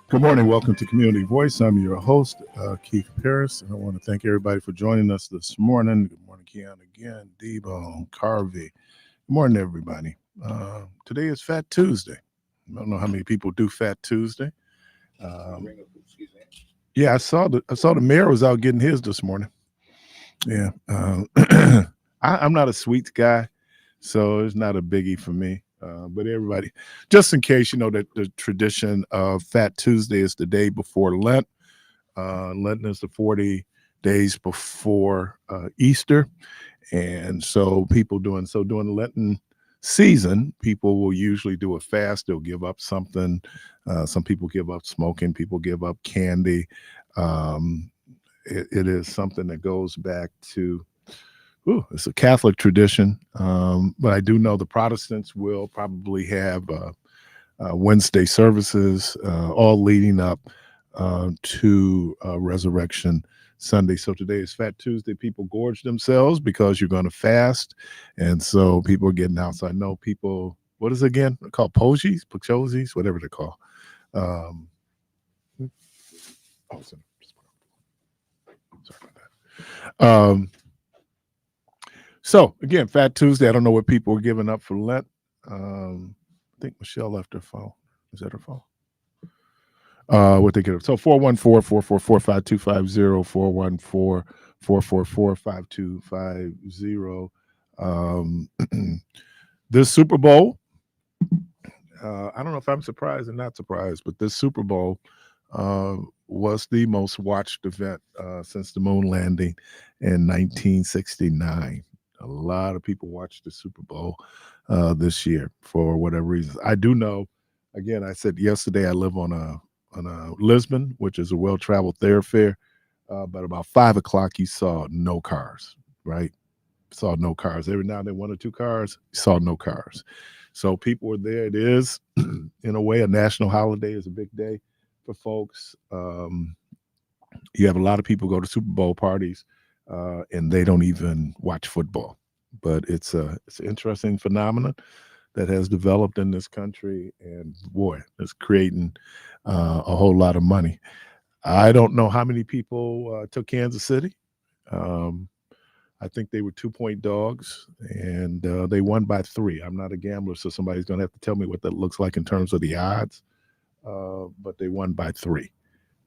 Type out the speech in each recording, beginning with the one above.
Good morning. Welcome to Community Voice. I'm your host, Keith Parris, and I want to thank everybody for joining us this morning. Good morning, Keon again, Debo, Carvey. Good morning, everybody. Today is Fat Tuesday. I don't know how many people do Fat Tuesday. Yeah, I saw the mayor was out getting his this morning. Yeah, I'm not a sweets guy, so it's not a biggie for me. But everybody, just in case you know that the tradition of Fat Tuesday is the day before Lent. Lent is the 40 days before Easter, and so people during the Lenten season, people will usually do a fast. They'll give up something. Some people give up smoking. People give up candy. Um, it is something that goes back to it's a Catholic tradition, but I do know the Protestants will probably have Wednesday services, all leading up to Resurrection Sunday. So today is Fat Tuesday. People gorge themselves because you're going to fast, and so people are getting out. So I know people. What is it again? They're called pochosies, whatever they're called. Um, oh, sorry about that. So again, Fat Tuesday. I don't know what people are giving up for Lent. I think Michelle left her phone. Is that her phone? What they get up. So 414-444-5250, 414-444-5250. This Super Bowl, I don't know if I'm surprised or not surprised, but this Super Bowl was the most watched event since the moon landing in 1969. A lot of people watched the Super Bowl this year for whatever reasons. I do know. Again, I said yesterday I live on a Lisbon, which is a well-traveled thoroughfare. But about 5 o'clock, you saw no cars. Right? Saw no cars. Every now and then, one or two cars. Saw no cars. So people were there. It is, in a way, a national holiday. It's a big day for folks. You have a lot of people go to Super Bowl parties, and they don't even watch football. But it's an interesting phenomenon that has developed in this country, and boy, it's creating a whole lot of money. I don't know how many people took Kansas City. I think they were 2-point dogs, and they won by 3. I'm not a gambler, so somebody's going to have to tell me what that looks like in terms of the odds. But they won by 3.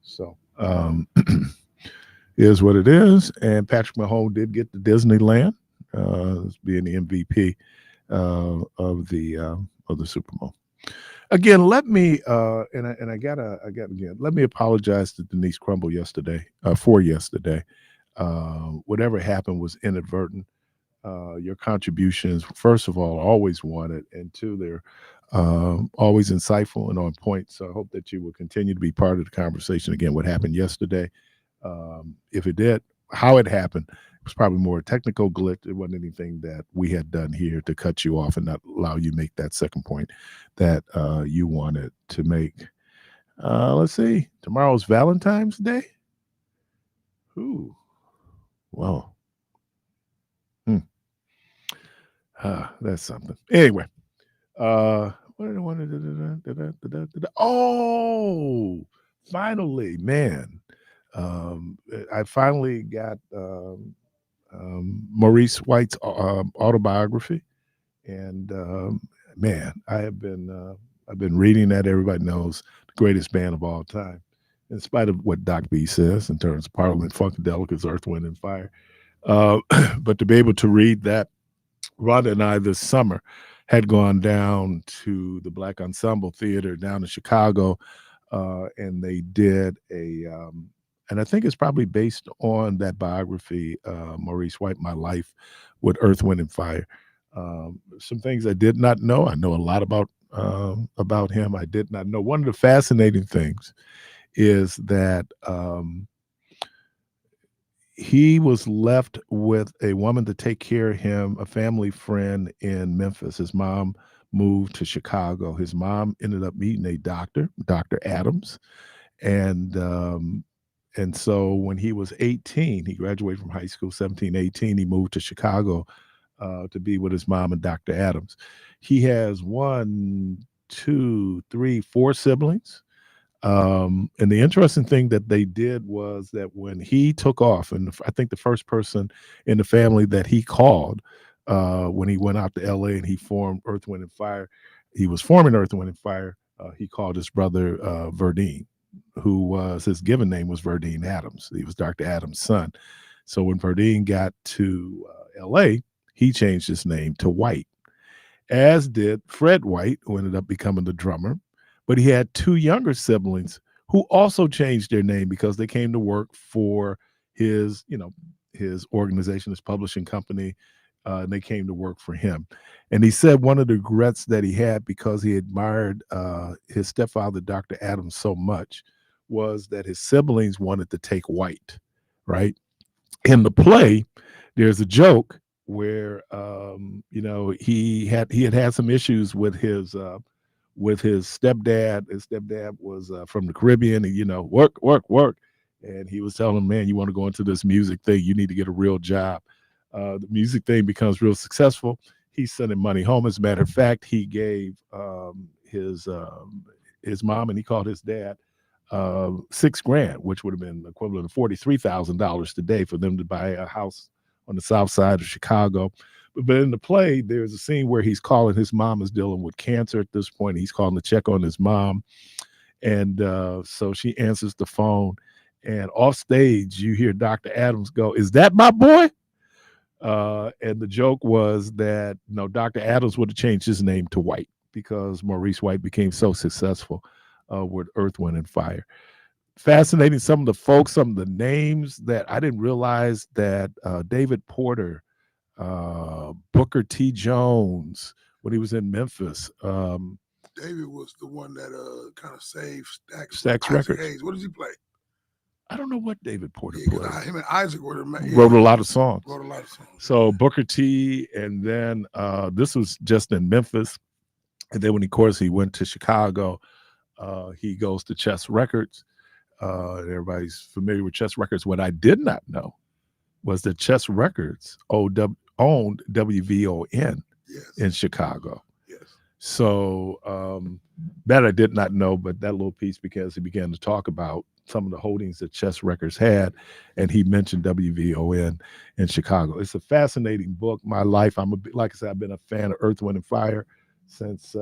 So is what it is. And Patrick Mahomes did get to Disneyland, being the MVP of the Super Bowl. Again, let me I got again. Let me apologize to Denise Crumble for yesterday. Whatever happened was inadvertent. Your contributions, first of all, are always wanted, and two, they're always insightful and on point. So I hope that you will continue to be part of the conversation. Again, what happened yesterday, if it did, how it happened, it was probably more a technical glitch. It wasn't anything that we had done here to cut you off and not allow you to make that second point that you wanted to make. Let's see. Tomorrow's Valentine's Day. Ooh. Wow. That's something. Anyway, what did I want to? Oh, finally, man. I finally got Maurice White's autobiography, and man, I've been reading that. Everybody knows the greatest band of all time, in spite of what Doc B says in terms of Parliament Funkadelic, Earth, Wind, and Fire. But to be able to read that, Rhonda and I this summer had gone down to the Black Ensemble Theater down in Chicago, and they did and I think it's probably based on that biography, Maurice White, My Life with Earth, Wind, and Fire. Some things I did not know. I know a lot about him. I did not know. One of the fascinating things is that he was left with a woman to take care of him, a family friend in Memphis. His mom moved to Chicago. His mom ended up meeting a doctor, Dr. Adams, and so when he was 18, he graduated from high school, 17, 18, he moved to Chicago to be with his mom and Dr. Adams. He has 1, 2, 3, 4 siblings. And the interesting thing that they did was that when he took off, and I think the first person in the family that he called when he went out to LA and he formed Earth, Wind, and Fire, he was forming Earth, Wind, and Fire. He called his brother Verdine, who was his given name was Verdine Adams. He was Dr. Adams' son. So when Verdine got to LA, he changed his name to White, as did Fred White, who ended up becoming the drummer. But he had two younger siblings who also changed their name because they came to work for his, his organization, his publishing company, and they came to work for him. And he said one of the regrets that he had because he admired his stepfather, Dr. Adams, so much was that his siblings wanted to take White, right? In the play, there's a joke where he had some issues with his stepdad. His stepdad was from the Caribbean, and work, and he was telling him, man, you want to go into this music thing, you need to get a real job. The music thing becomes real successful. He's sending money home. As a matter of fact, he gave his mom, and he called his dad $6,000, which would have been equivalent of $43,000 today for them to buy a house on the south side of Chicago. But in the play, there's a scene where he's calling, his mom is dealing with cancer at this point. He's calling to check on his mom. And so she answers the phone, and off stage, you hear Dr. Adams go, "Is that my boy?" And the joke was that, Dr. Adams would have changed his name to White because Maurice White became so successful with Earth, Wind, and Fire. Fascinating. Some of the folks, some of the names that I didn't realize that David Porter, Booker T. Jones, when he was in Memphis. David was the one that kind of saved Stax Records. Hayes. What does he play? I don't know what David Porter played. Him and Isaac wrote a lot of songs. So Booker T, and then this was just in Memphis. And then when, of course, he went to Chicago, he goes to Chess Records. Everybody's familiar with Chess Records. What I did not know was that Chess Records owned WVON in Chicago. Yes. So that I did not know, but that little piece, because he began to talk about some of the holdings that Chess Records had, and he mentioned WVON in Chicago. It's a fascinating book. My life, like I said, I've been a fan of Earth, Wind, and Fire since, I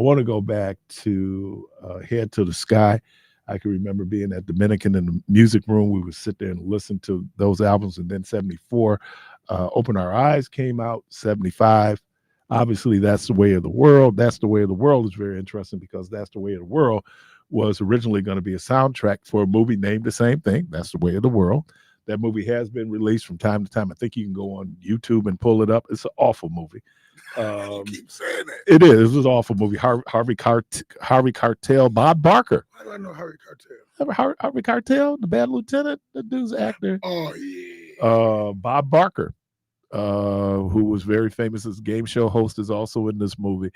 want to go back to Head to the Sky. I can remember being at Dominican in the music room. We would sit there and listen to those albums. And then 74, Open Our Eyes came out, 75. Obviously, That's the Way of the World. That's the Way of the World is very interesting because That's the Way of the World was originally going to be a soundtrack for a movie named the same thing, That's the Way of the World. That movie has been released from time to time. I think you can go on YouTube and pull it up. It's an awful movie. You keep saying that. It is. It was an awful movie. Harvey Keitel, Bob Barker. How do I know Harvey Keitel? Harvey Keitel, the bad lieutenant, the dude's actor. Oh, yeah. Bob Barker, who was very famous as a game show host, is also in this movie.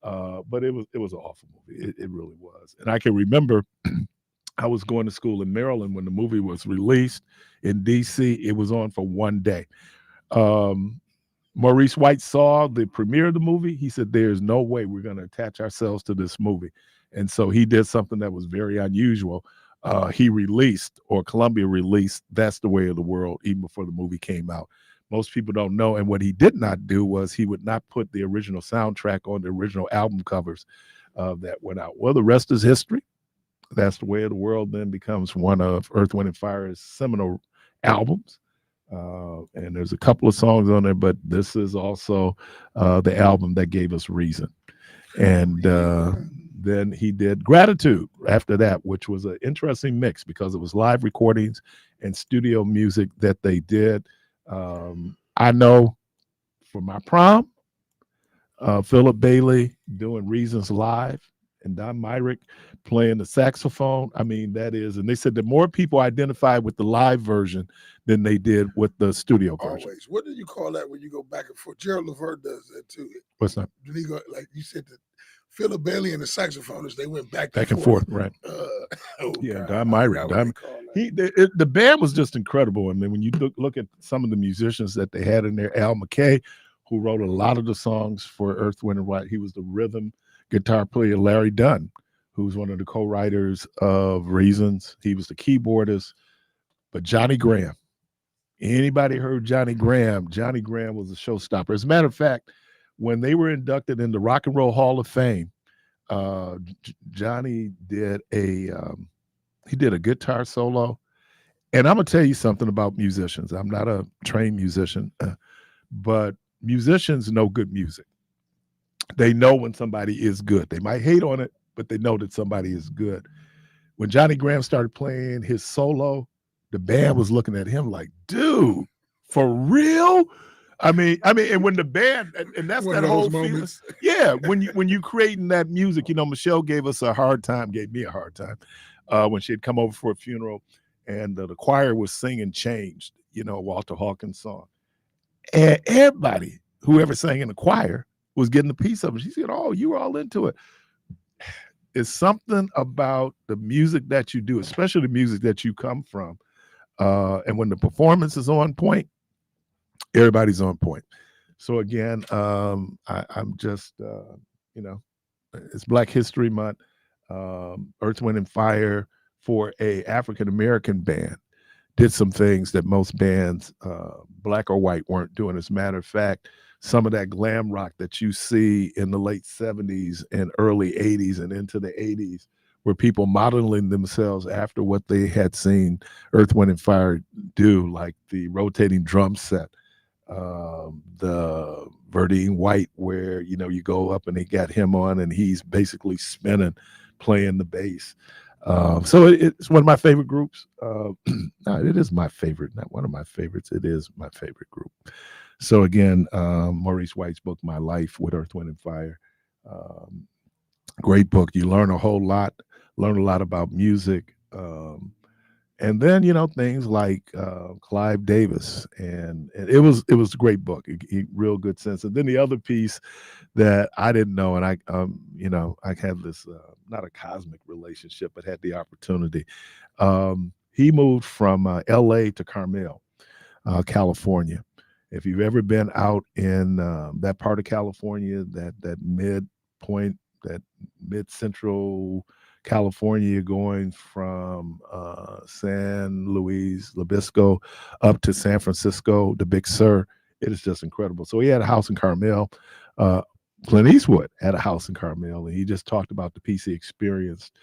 But it was an awful movie. It really was. And I can remember I was going to school in Maryland when the movie was released. In D.C., it was on for one day. Maurice White saw the premiere of the movie. He said, there's no way we're going to attach ourselves to this movie. And so he did something that was very unusual. He released, or Columbia released, That's the Way of the World even before the movie came out. Most people don't know. And what he did not do was he would not put the original soundtrack on the original album covers that went out. Well, the rest is history. That's the Way of the World then becomes one of Earth, Wind, and Fire's seminal albums. And there's a couple of songs on there, but this is also the album that gave us Reason. And then he did Gratitude after that, which was an interesting mix because it was live recordings and studio music that they did. I know for my prom, Philip Bailey doing Reasons live, and Don Myrick playing the saxophone. I mean, that is, and they said that more people identified with the live version than they did with the studio version. Always. What do you call that when you go back and forth? Gerald Levert does that too. What's that? Did he go, like you said, that Philip Bailey and the saxophonist, they went back and forth, right? God, Don Myrick. The band was just incredible. I mean, when you look at some of the musicians that they had in there, Al McKay, who wrote a lot of the songs for Earth, Wind, and Fire, he was the rhythm guitar player Larry Dunn, who's one of the co-writers of Reasons. He was the keyboardist. But Johnny Graham, anybody heard Johnny Graham? Johnny Graham was a showstopper. As a matter of fact, when they were inducted in the Rock and Roll Hall of Fame, Johnny did he did a guitar solo. And I'm gonna tell you something about musicians. I'm not a trained musician, but musicians know good music. They know when somebody is good. They might hate on it, but they know that somebody is good. When Johnny Graham started playing his solo, the band was looking at him like, dude, for real? And when the band, and that's One that of those whole feeling. moments. Yeah, when you creating that music, Michelle gave us a hard time, gave me a hard time when she had come over for a funeral, and the choir was singing "Changed," Walter Hawkins' song, and everybody, whoever sang in the choir, was getting a piece of it. She said, "Oh, you were all into it." It's something about the music that you do, especially the music that you come from. And when the performance is on point, everybody's on point. So again, I'm just, it's Black History Month. Earth, Wind, and Fire, for a African American band, did some things that most bands, black or white, weren't doing. As a matter of fact, some of that glam rock that you see in the late 70s and early 80s and into the 80s were people modeling themselves after what they had seen Earth, Wind, and Fire do, like the rotating drum set, the Verdine White, where, you go up and they got him on and he's basically spinning, playing the bass. So it's one of my favorite groups. No, it is my favorite, not one of my favorites. It is my favorite group. So again, Maurice White's book, My Life with Earth, Wind, and Fire. Great book. You learn a whole lot, learn a lot about music. And then, things like Clive Davis. And it was a great book, real good sense. And then the other piece that I didn't know, and I had this, not a cosmic relationship, but had the opportunity. He moved from LA to Carmel, California. If you've ever been out in that part of California, that midpoint, that mid-central California, going from San Luis Obispo up to San Francisco, the Big Sur, it is just incredible. So he had a house in Carmel. Clint Eastwood had a house in Carmel, and he just talked about the piece he experienced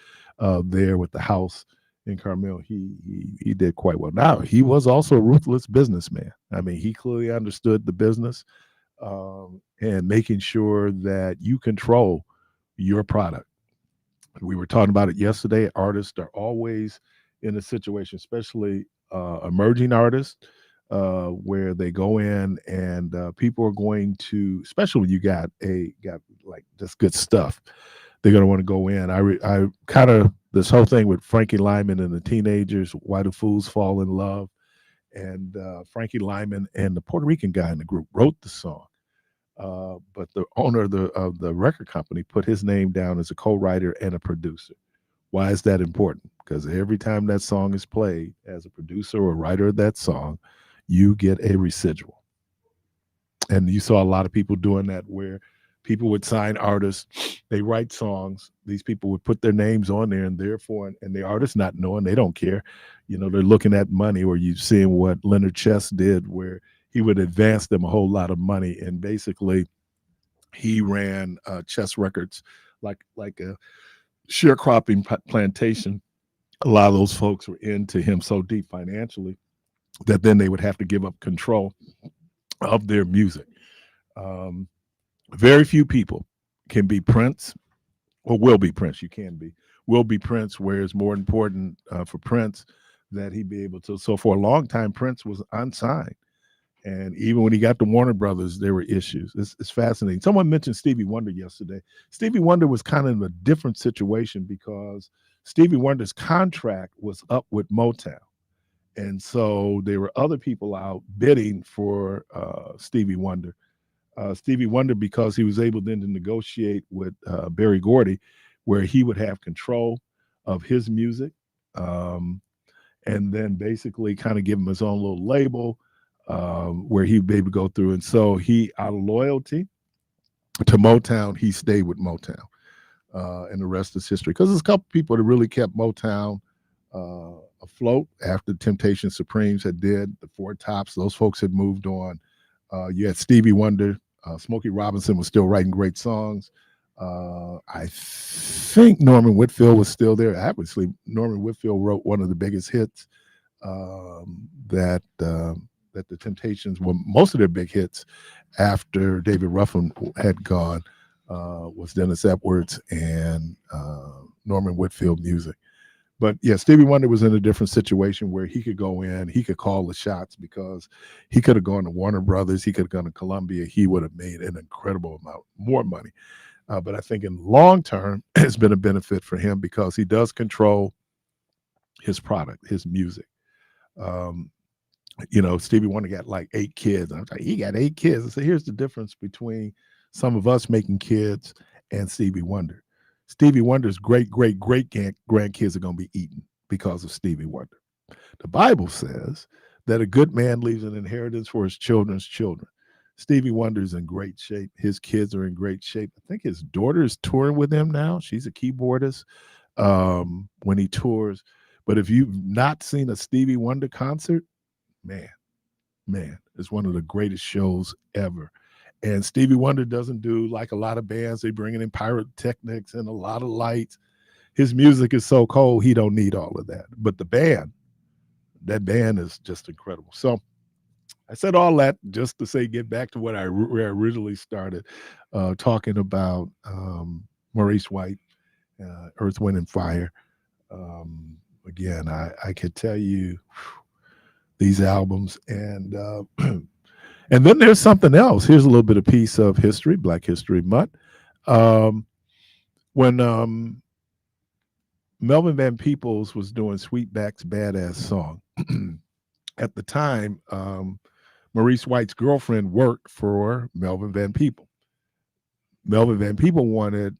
there with the house in Carmel. He did quite well. Now, he was also a ruthless businessman. He clearly understood the business and making sure that you control your product. We were talking about it yesterday. Artists are always in a situation, especially emerging artists, where they go in and people are going to, especially when you got like just good stuff, they're going to want to go in. I kind of, this whole thing with Frankie Lyman and the Teenagers, Why Do Fools Fall in Love? And Frankie Lyman and the Puerto Rican guy in the group wrote the song. But the owner of the record company put his name down as a co-writer and a producer. Why is that important? Because every time that song is played, as a producer or writer of that song, you get a residual. And you saw a lot of people doing that, where people would sign artists, they write songs, these people would put their names on there, and therefore, and the artist not knowing, they don't care. They're looking at money. Or you've seen what Leonard Chess did, where he would advance them a whole lot of money. And basically, he ran Chess Records like a sharecropping plantation. A lot of those folks were into him so deep financially that then they would have to give up control of their music. Very few people can be Prince, or will be Prince. You can be, will be Prince, where it's more important for Prince that he be able to. So for a long time, Prince was unsigned. And even when he got to Warner Brothers, there were issues. It's fascinating. Someone mentioned Stevie Wonder yesterday. Stevie Wonder was kind of in a different situation, because Stevie Wonder's contract was up with Motown. And so there were other people out bidding for Stevie Wonder. Stevie Wonder, because he was able then to negotiate with Berry Gordy, where he would have control of his music, and then basically kind of give him his own little label, where he'd be able to go through. And so he, out of loyalty to Motown, he stayed with Motown. and the rest is history. Because there's a couple people that really kept Motown afloat after Temptation Supremes had did. The Four Tops, those folks had moved on. You had Stevie Wonder. Smokey Robinson was still writing great songs. I think Norman Whitfield was still there. Obviously, Norman Whitfield wrote one of the biggest hits that the Temptations, well, most of their big hits after David Ruffin had gone, was Dennis Epworth and Norman Whitfield music. But yeah, Stevie Wonder was in a different situation where he could go in, he could call the shots, because he could have gone to Warner Brothers, he could have gone to Columbia, he would have made an incredible amount more money. But I think in long term, it's been a benefit for him because he does control his product, his music. Stevie Wonder got like 8 kids. And I was like, he got 8 kids. I said, here's the difference between some of us making kids and Stevie Wonder. Stevie Wonder's great grandkids are going to be eaten because of Stevie Wonder. The Bible says that a good man leaves an inheritance for his children's children. Stevie Wonder's in great shape. His kids are in great shape. I think his daughter is touring with him now. She's a keyboardist when he tours. But if you've not seen a Stevie Wonder concert, man, it's one of the greatest shows ever. And Stevie Wonder doesn't do like a lot of bands. They bring in pyrotechnics and a lot of lights. His music is so cold, he don't need all of that. But that band is just incredible. So I said all that just to say, get back to where I originally started, talking about Maurice White, Earth, Wind, and Fire. Again, I could tell you these albums, and and then there's something else. Here's a little bit of piece of history, Black History Month. When Melvin Van Peebles was doing Sweetback's Badass Song, at the time, Maurice White's girlfriend worked for Melvin Van Peebles. Melvin Van Peebles wanted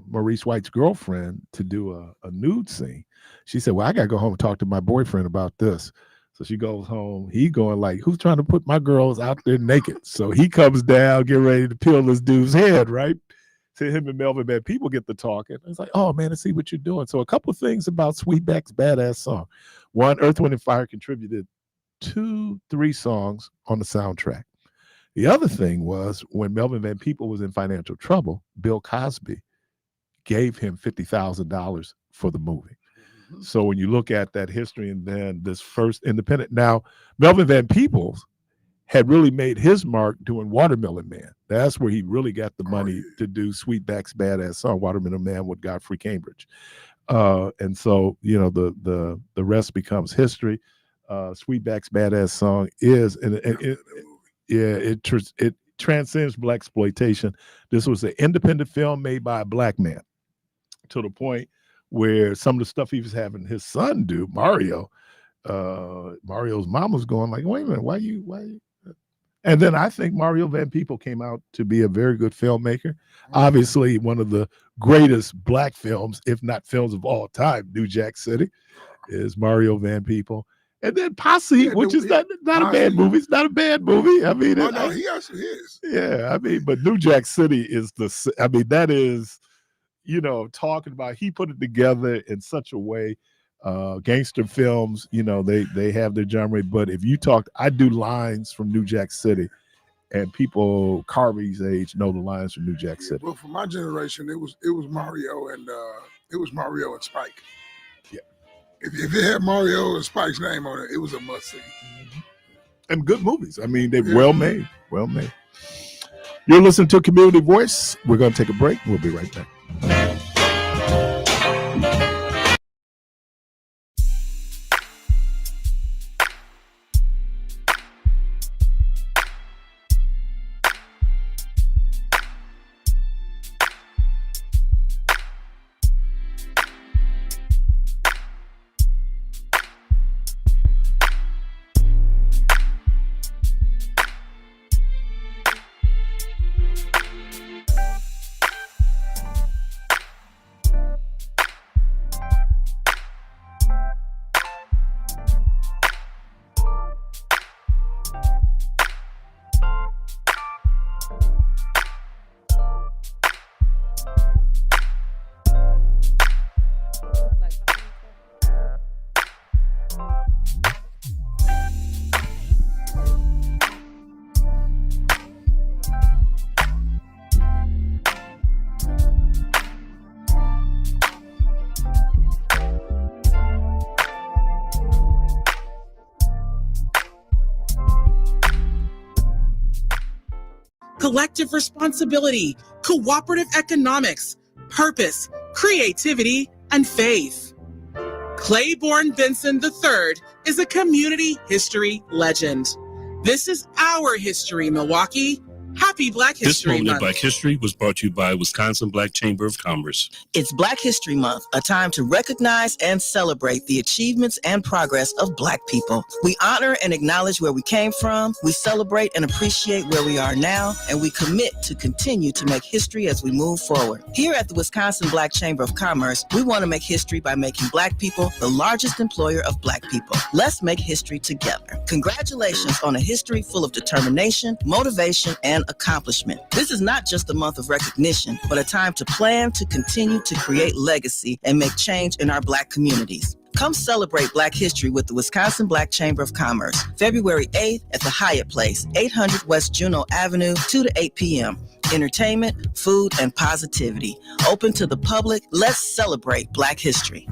Maurice White's girlfriend to do a nude scene. She said, well, I got to go home and talk to my boyfriend about this. So she goes home. He going like, who's trying to put my girls out there naked? So he comes down, get ready to peel this dude's head, right? So him and Melvin Van Peebles get to talking. It's like, oh, man, I see what you're doing. So a couple of things about Sweetback's Badass Song. One, Earth, Wind, and Fire contributed 2-3 songs on the soundtrack. The other thing was when Melvin Van Peebles was in financial trouble, Bill Cosby gave him $50,000 for the movie. So when you look at that history and then this first independent, now Melvin Van Peebles had really made his mark doing Watermelon Man. That's where he really got the money to do Sweetback's Badass Song, Watermelon Man with Godfrey Cambridge. And so, the rest becomes history. Sweetback's Badass Song is, it transcends blaxploitation. This was an independent film made by a black man, to the point where some of the stuff he was having his son do, Mario's mom was going like, wait a minute, why you? And then I think Mario Van Peebles came out to be a very good filmmaker. Obviously, one of the greatest black films, if not films of all time, New Jack City, is Mario Van Peebles. And then Posse, which is not a bad movie. It's not a bad movie. I mean, he actually is. Yeah, I mean, but New Jack City is that is, talking about, he put it together in such a way. Gangster films, they have their genre, but if you talk, I do lines from New Jack City, and people Carvey's age know the lines from New Jack City. Well, for my generation, it was Mario and Spike. Yeah, if it had Mario and Spike's name on it, it was a must see. And good movies. I mean, they're well made. You're listening to Community Voice. We're going to take a break. We'll be right back. collective responsibility, cooperative economics, purpose, creativity, and faith. Claiborne Benson III is a community history legend. This is our history, Milwaukee. Happy Black History This moment Month. of Black History was brought to you by Wisconsin Black Chamber of Commerce. It's Black History Month, a time to recognize and celebrate the achievements and progress of Black people. We honor and acknowledge where we came from, we celebrate and appreciate where we are now, and we commit to continue to make history as we move forward. Here at the Wisconsin Black Chamber of Commerce, we want to make history by making Black people the largest employer of Black people. Let's make history together. Congratulations on a history full of determination, motivation, and accomplishment. This is not just a month of recognition, but a time to plan to continue to create legacy and make change in our Black communities. Come celebrate Black history with the Wisconsin Black Chamber of Commerce, February 8th at the Hyatt Place, 800 West Juneau Avenue, 2 to 8 p.m. Entertainment, food, and positivity. Open to the public. Let's celebrate Black history.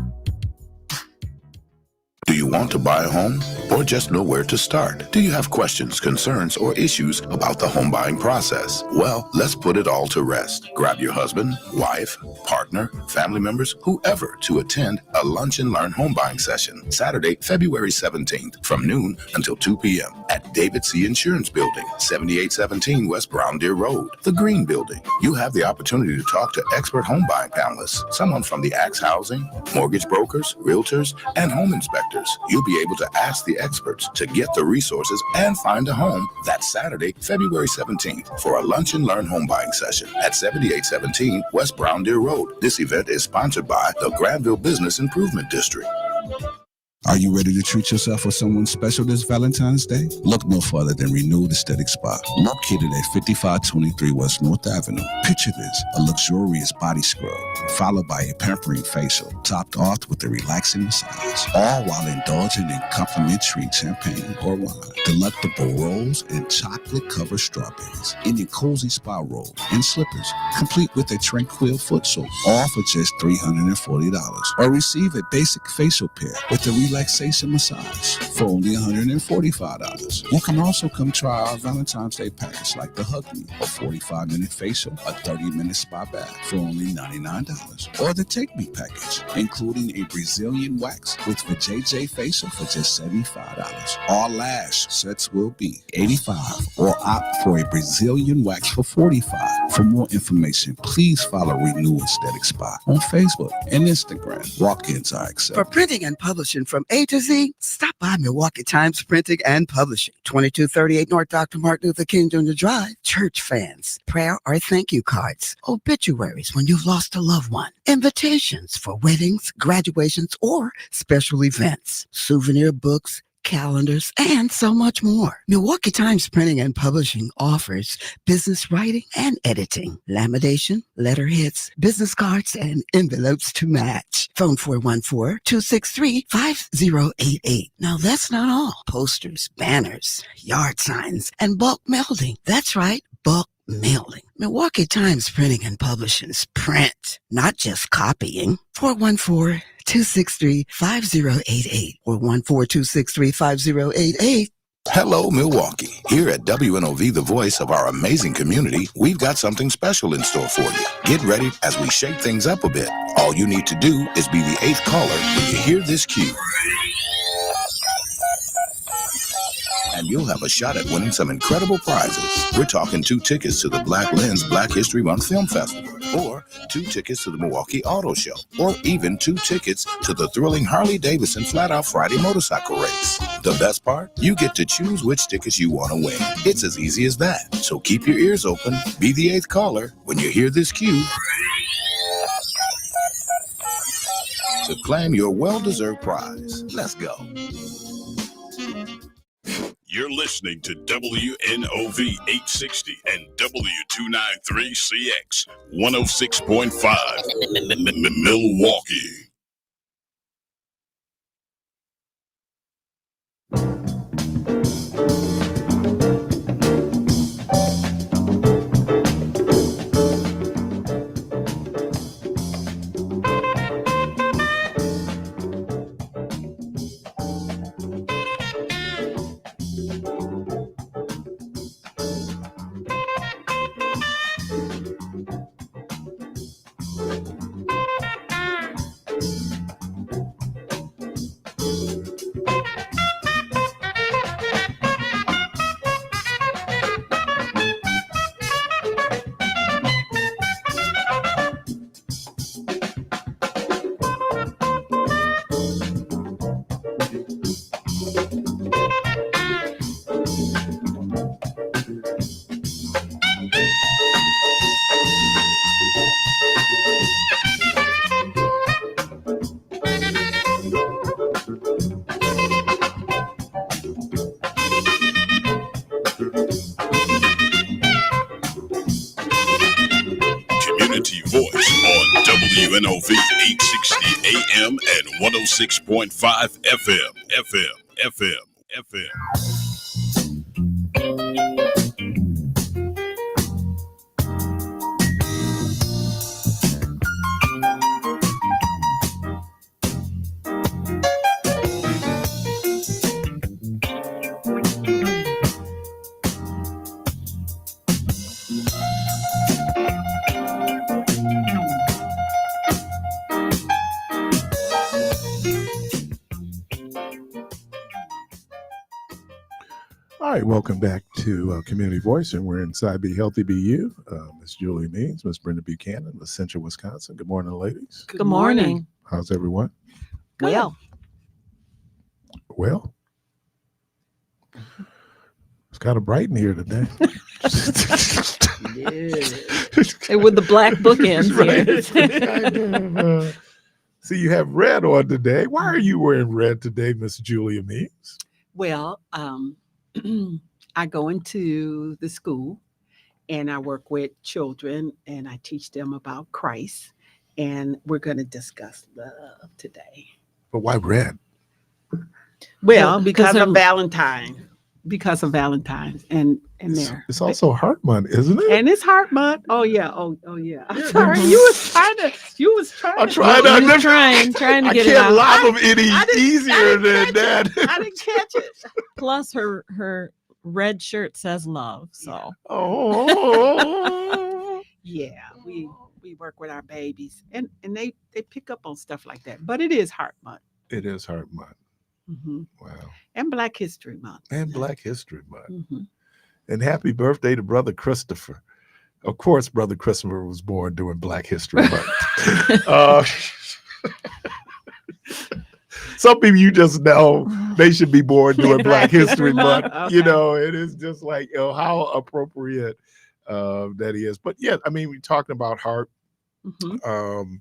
Do you want to buy a home or just know where to start? Do you have questions, concerns, or issues about the home buying process? Well, let's put it all to rest. Grab your husband, wife, partner, family members, whoever to attend a Lunch and Learn home buying session Saturday, February 17th from noon until 2 p.m. at David C. Insurance Building, 7817 West Brown Deer Road, the Green Building. You have the opportunity to talk to expert home buying panelists, someone from the Axe Housing, mortgage brokers, realtors, and home inspectors. You'll be able to ask the experts to get the resources and find a home that Saturday, February 17th for a Lunch and Learn home buying session at 7817 West Brown Deer Road. This event is sponsored by the Granville Business Improvement District. Are you ready to treat yourself or someone special this Valentine's Day? Look no further than Renewed Aesthetic Spa, located at 5523 West North Avenue. Picture this, a luxurious body scrub, followed by a pampering facial, topped off with a relaxing massage, all while indulging in complimentary champagne or wine, delectable rolls, and chocolate-covered strawberries in your cozy spa robe and slippers, complete with a tranquil foot soak, all for just $340. Or receive a basic facial pair with a relaxation massage for only $145. You can also come try our Valentine's Day package like the Hug Me, a 45-minute facial, a 30-minute spa bath for only $99. Or the Take Me package, including a Brazilian wax with the JJ facial for just $75. All lash sets will be $85 or opt for a Brazilian wax for $45. For more information, please follow Renew Aesthetic Spa on Facebook and Instagram. Walk-ins are accepted. For printing and publishing from A to Z, stop by Milwaukee Times Printing and Publishing, 2238 North Dr. Martin Luther King Jr. Drive. Church fans, prayer or thank you cards, obituaries when you've lost a loved one, invitations for weddings, graduations, or special events, souvenir books, calendars, and so much more. Milwaukee Times Printing and Publishing offers business writing and editing, lamination, letterheads, business cards, and envelopes to match. Phone 414-263-5088. Now that's not all. Posters, banners, yard signs, and bulk mailing. That's right, bulk mailing. Milwaukee Times Printing and Publishing's print, not just copying. 414-263-5088 or 14263-5088. Hello, Milwaukee. Here at WNOV, the voice of our amazing community, we've got something special in store for you. Get ready as we shake things up a bit. All you need to do is be the 8th caller when you hear this cue. And you'll have a shot at winning some incredible prizes. We're talking 2 tickets to the Black Lens Black History Month Film Festival, or 2 tickets to the Milwaukee Auto Show, or even 2 tickets to the thrilling Harley-Davidson Flat Out Friday motorcycle race. The best part? You get to choose which tickets you want to win. It's as easy as that. So keep your ears open, be the 8th caller when you hear this cue to claim your well-deserved prize. Let's go. You're listening to WNOV 860 and W293CX 106.5 Milwaukee. WNOV 860 AM and 106.5 FM. All right, welcome back to Community Voice, and we're inside Be Healthy, Be You. Miss Julie Means, Miss Brenda Buchanan, Miss Central Wisconsin. Good morning, ladies. Good morning. How's everyone? Well, Well, it's kind of bright in here today. with the black bookends Right. See, you have red on today. Why are you wearing red today, Miss Julia Means? Well, I go into the school and I work with children and I teach them about Christ. And we're going to discuss love today. But why red? Well, because of Mm. Valentine's. Because of Valentine's and there. It's also Heart Month, isn't it? And it's Heart Month. Oh yeah. Oh yeah. I'm Yeah, sorry. mhm. You was trying to. I'm trying to. You was trying to I get it can't out. lob them any I didn't easier than catch that. I didn't catch it. Plus, her red shirt says love. So Oh. Yeah, we work with our babies and they pick up on stuff like that. But it is Heart Month. It is Heart Month. Mhm. Wow. And Black History Month. And Black History Month. Mhm. And happy birthday to Brother Christopher. Of course, Brother Christopher was born during Black History Month. Some people you just know they should be born during Black History Month. You Okay. know, it is just like, how appropriate that is. But yeah, I mean, we're talking about heart. Mhm.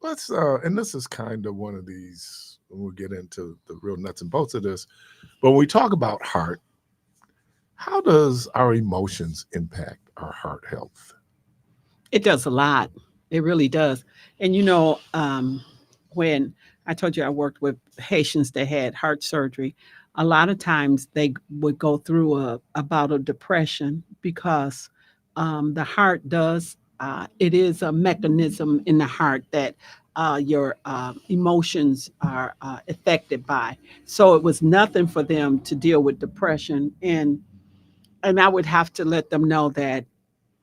Let's and this is kind of one of these, we'll get into the real nuts and bolts of this, but when we talk about heart, how does our emotions impact our heart health? It does a lot. It really does. And you know, when I told you I worked with Haitians that had heart surgery, a lot of times they would go through a bout of depression because the heart does. It is a mechanism in the heart that your emotions are affected by. So it was nothing for them to deal with depression, and I would have to let them know that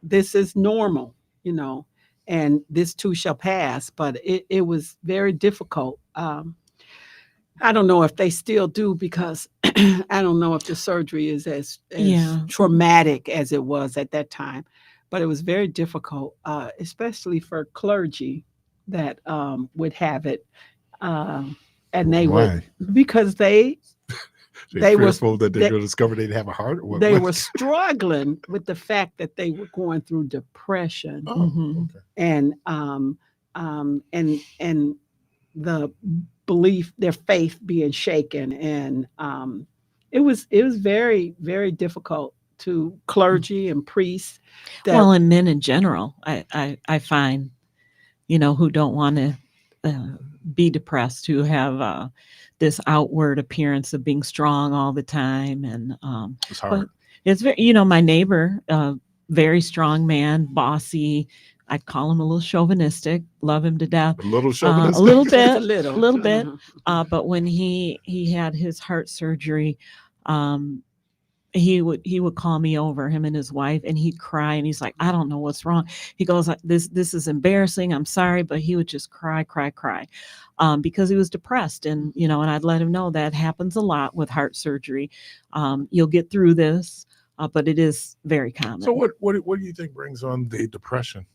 this is normal, you know, and this too shall pass. But it was very difficult. I don't know if they still do because I don't know if the surgery is as Yeah. traumatic as it was at that time. But it was very difficult, especially for clergy that would have it, and they Why? would because they They're were fearful that they're they- going to discover they have a heart? Or what? they were struggling with the fact that they were going through depression Oh, Mhm. okay. and the belief, their faith being shaken, and it was very, very difficult to clergy and priests. That, well, and men in general, I find, who don't want to be depressed, who have this outward appearance of being strong all the time, and It's but hard. it's very, my neighbor, very strong man, bossy. I'd call him a little chauvinistic. Love him to death. A little A chauvinistic. little just bit, a little, little bit. Mhm. But when he had his heart surgery, he would call me over, him and his wife, and he'd cry, and he's like, I don't know what's wrong. He goes, this is embarrassing. I'm sorry, but he would just cry, because he was depressed, and and I'd let him know that happens a lot with heart surgery. You'll get through this, but it is very common. So what do you think brings on the depression?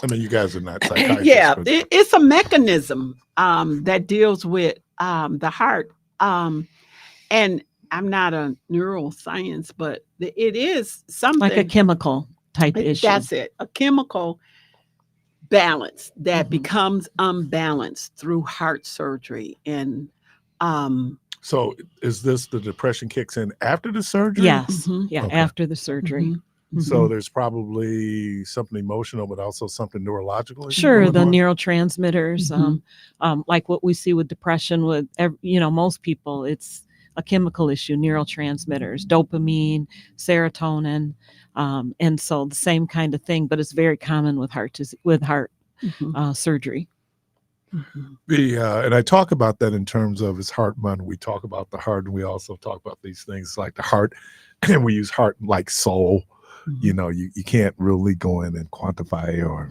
I mean, you guys are not psychiatrists. Yeah, but it's a mechanism that deals with the heart. And I'm not a neuroscience, but it is something like a chemical type issue. That's it. A chemical balance that Mhm. becomes unbalanced through heart surgery. And so is this the depression kicks in after the surgery? Yes. Mhm. Yeah. Okay. After the surgery. Mhm. So there's probably something emotional, but also something neurological. Sure, the going on. neurotransmitters, like what we see with depression, with most people, it's a chemical issue, neurotransmitters, dopamine, serotonin, and so the same kind of thing, but it's very common with heart surgery. And I talk about that in terms of it's Heart Month. We talk about the heart, and we also talk about these things like the heart, and we use heart like soul. You know, you can't really go in and quantify or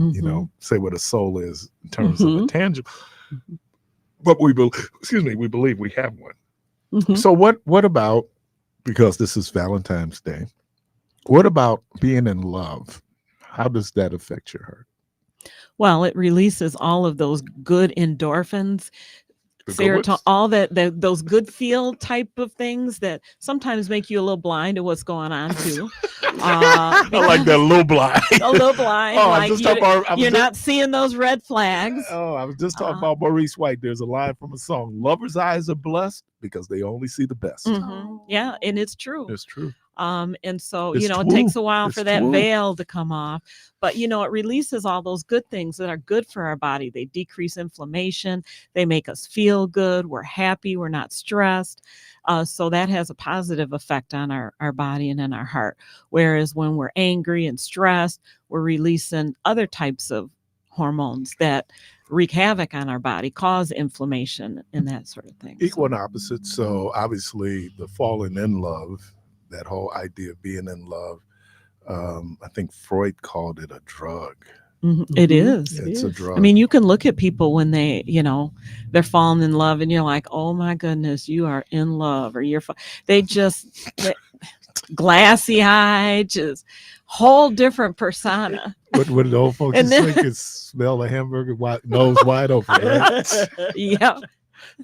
say what a soul is in terms of a tangible. But we believe we have one. So what about, because this is Valentine's Day, what about being in love? How does that affect your heart? Well, it releases all of those good endorphins, serotonin, all those good feel type of things that sometimes make you a little blind to what's going on too. I like that, a little blind. A little blind. Oh, like you're not seeing those red flags. Oh, I was just talking about Maurice White. There's a line from a song: "Lovers' eyes are blessed because they only see the best." Yeah, and it's true. It's true. And so, It's it takes a while for that true. veil to come off, but, it releases all those good things that are good for our body. They decrease inflammation. They make us feel good. We're happy. We're not stressed. So that has a positive effect on our body and in our heart. Whereas when we're angry and stressed, we're releasing other types of hormones that wreak havoc on our body, cause inflammation and that sort of thing. Equal and opposite. So obviously the falling in love, that whole idea of being in love, I think Freud called it a drug. It is. It's a drug. I mean, you can look at people when they, they're falling in love and you're like, oh my goodness, you are in love, or they glassy eyed, just whole different persona. What did the old folks say? Could smell the hamburger, nose wide open, right? Yeah.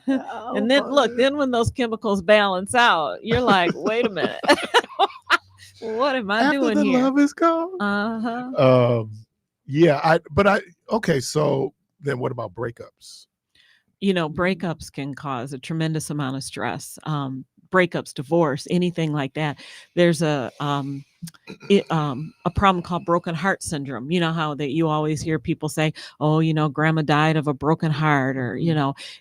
And then then when those chemicals balance out, you're like, wait a minute. What am I doing here? Love is gone. Okay. So then what about breakups? Breakups can cause a tremendous amount of stress. Breakups, divorce, anything like that. There's a problem called broken heart syndrome. You know how that you always hear people say, oh, grandma died of a broken heart, or,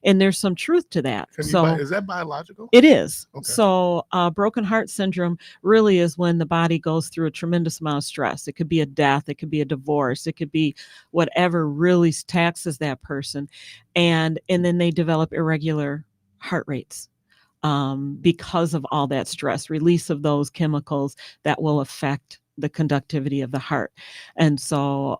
and there's some truth to that. Is that biological? It is. Okay. So broken heart syndrome really is when the body goes through a tremendous amount of stress. It could be a death. It could be a divorce. It could be whatever really taxes that person. And then they develop irregular heart rates. Because of all that stress, release of those chemicals that will affect the conductivity of the heart. And so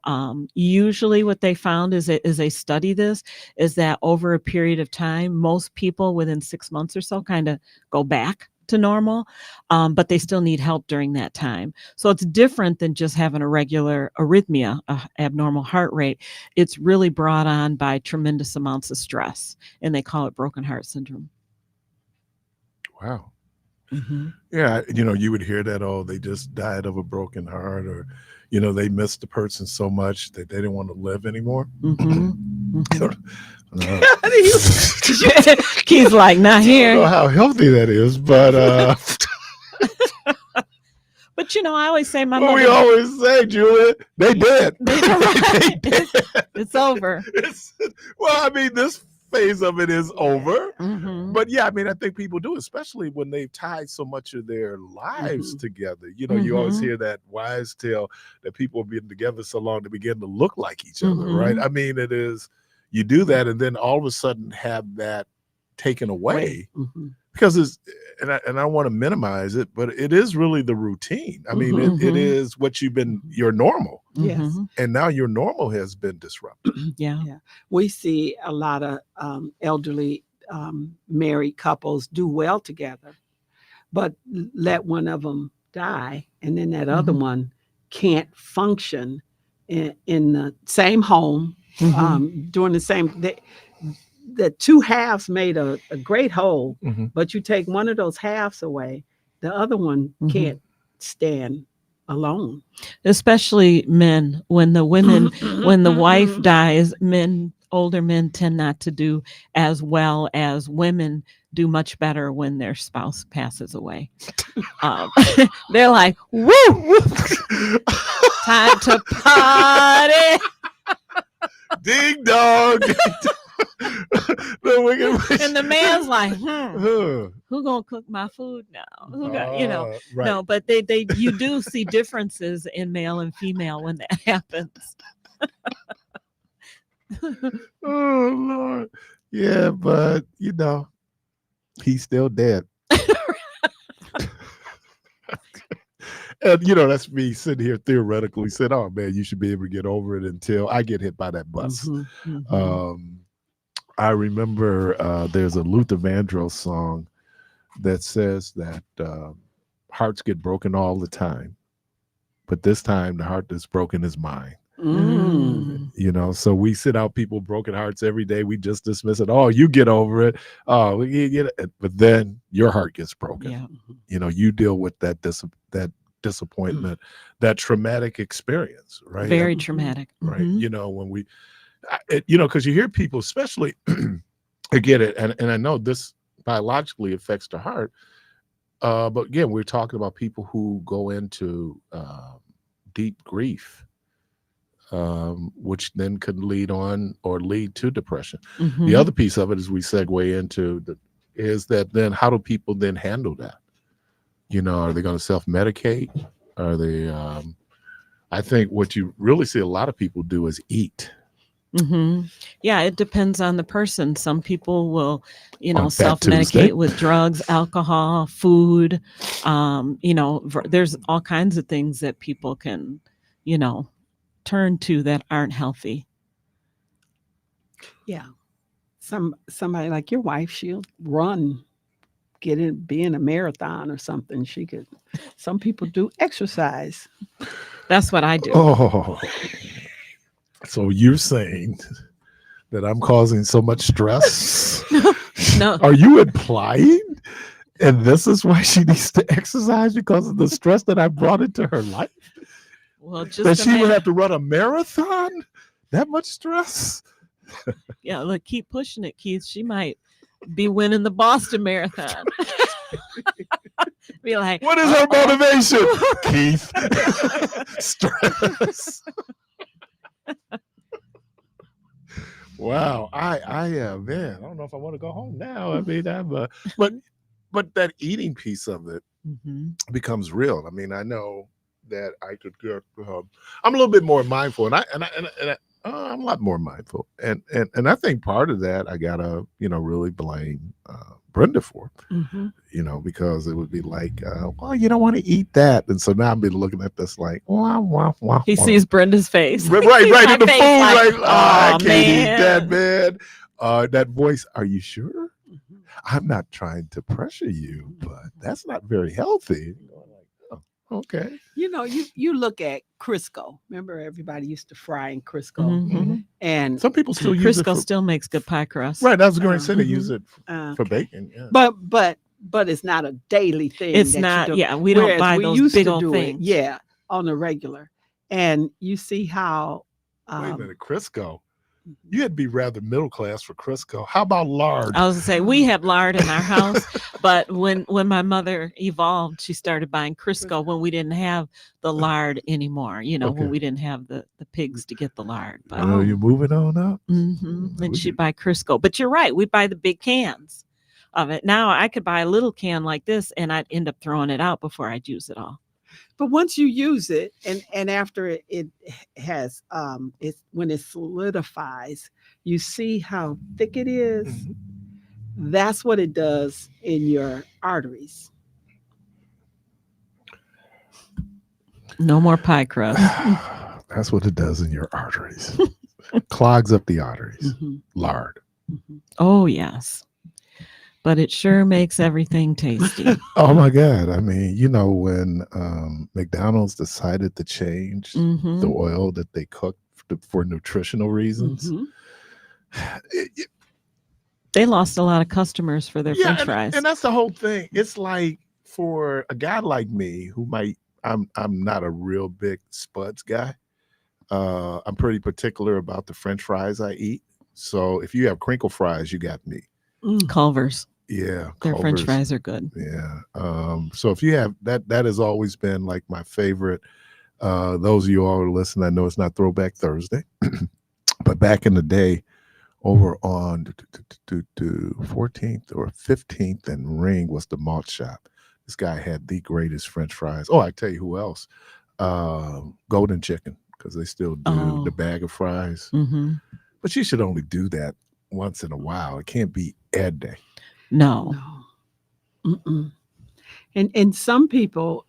usually what they found is they study this, is that over a period of time, most people within 6 months or so kind of go back to normal, but they still need help during that time. So it's different than just having a regular arrhythmia, abnormal heart rate. It's really brought on by tremendous amounts of stress, and they call it broken heart syndrome. Wow. Yeah, you would hear that, oh, they just died of a broken heart, or, they missed the person so much that they didn't want to live anymore. He's like, not here. I don't know how healthy that is, but but I always say my mother. We always say, Julia, they did. It's over. This phase of it is over. But yeah, I think people do, especially when they've tied so much of their lives together. You always hear that wise tale that people have been together so long to begin to look like each other, right? It is, you do that and then all of a sudden have that taken away. Because it's, and I don't want to minimize it, but it is really the routine. It is what your normal. Yes. And now your normal has been disrupted. Yeah. We see a lot of elderly married couples do well together, but let one of them die, and then that other one can't function in the same home, doing the same. The two halves made a great whole, but you take one of those halves away, the other one can't stand alone. Especially men. When the wife dies, men older men tend not to do as well as women do much better when their spouse passes away. They're like, woo, time to party. Ding dong. And the man's like, who gonna cook my food now? Who got, right. No, but you do see differences in male and female when that happens. Oh Lord. Yeah, but he's still dead. And that's me sitting here theoretically saying, oh man, you should be able to get over it until I get hit by that bus. I remember there's a Luther Vandross song that says that hearts get broken all the time, but this time the heart that's broken is mine. So we sit out people broken hearts every day. We just dismiss it. Oh, you get over it. Oh, we get it. But then your heart gets broken. Yeah. You deal with that disappointment, that traumatic experience, right? Very traumatic. Right. When we, because you hear people, especially, I get it. And I know this biologically affects the heart. But again, we're talking about people who go into deep grief, which then could lead to depression. The other piece of it, as we segue into, is that then how do people then handle that? Are they going to self-medicate? Are they? I think what you really see a lot of people do is eat. Yeah, it depends on the person. Some people will, On Fat Tuesday. self-medicate with drugs, alcohol, food. There's all kinds of things that people can, turn to that aren't healthy. Yeah. Somebody like your wife, she'll run, be in a marathon or something. Some people do exercise. That's what I do. Oh, so you're saying that I'm causing so much stress? No. Are you implying? And this is why she needs to exercise, because of the stress that I brought into her life? Well, just that she would have to run a marathon? That much stress? Yeah, look, keep pushing it, Keith. She might be winning the Boston Marathon. Be like, what is her motivation? Keith. Stress. Wow. I man, I don't know if I want to go home now. I mean, but that eating piece of it becomes real. I mean, I know that I could get, I'm a little bit more mindful, and I'm a lot more mindful, and I think part of that I gotta really blame Brenda for, because it would be like, well, you don't want to eat that, and so now I've been looking at this like, wah, wah, wah, he wah. sees Brenda's face, right in the food, like, I can't eat that, man. That voice, are you sure? I'm not trying to pressure you, but that's not very healthy. Okay. You look at Crisco. Remember, everybody used to fry in Crisco, and some people still use Crisco still makes good pie crust. Right, I was going to say they use it for bacon. Yeah. But it's not a daily thing. It's not. Yeah, we don't buy those big old things. Yeah, on the regular, and you see how. Wait a minute, Crisco. You had to be rather middle class for Crisco. How about lard? I was gonna say we have lard in our house, but when my mother evolved, she started buying Crisco when we didn't have the lard anymore. When we didn't have the pigs to get the lard. But you're moving on up. And she'd buy Crisco. But you're right, we buy the big cans of it. Now I could buy a little can like this, and I'd end up throwing it out before I'd use it all. But once you use it, and after it has when it solidifies, you see how thick it is. That's what it does in your arteries. No more pie crust. That's what it does in your arteries. Clogs up the arteries. Lard. Oh yes. But it sure makes everything tasty. Oh my God. I mean, when McDonald's decided to change the oil that they cook for nutritional reasons, they lost a lot of customers for their French fries. And that's the whole thing. It's like, for a guy like me who I'm not a real big Spuds guy. I'm pretty particular about the French fries I eat. So if you have crinkle fries, you got me. Culver's. Yeah, Their French Culver's. fries are good. Yeah. So if you have that has always been like my favorite. Those of you all who listen, I know it's not Throwback Thursday, but back in the day, over on 14th or 15th and Ring was the malt shop. This guy had the greatest French fries. Oh, I tell you who else? Golden Chicken, because they still do the bag of fries. Mm-hmm. But you should only do that once in a while. It can't be every day. No. Mm-mm. And some people,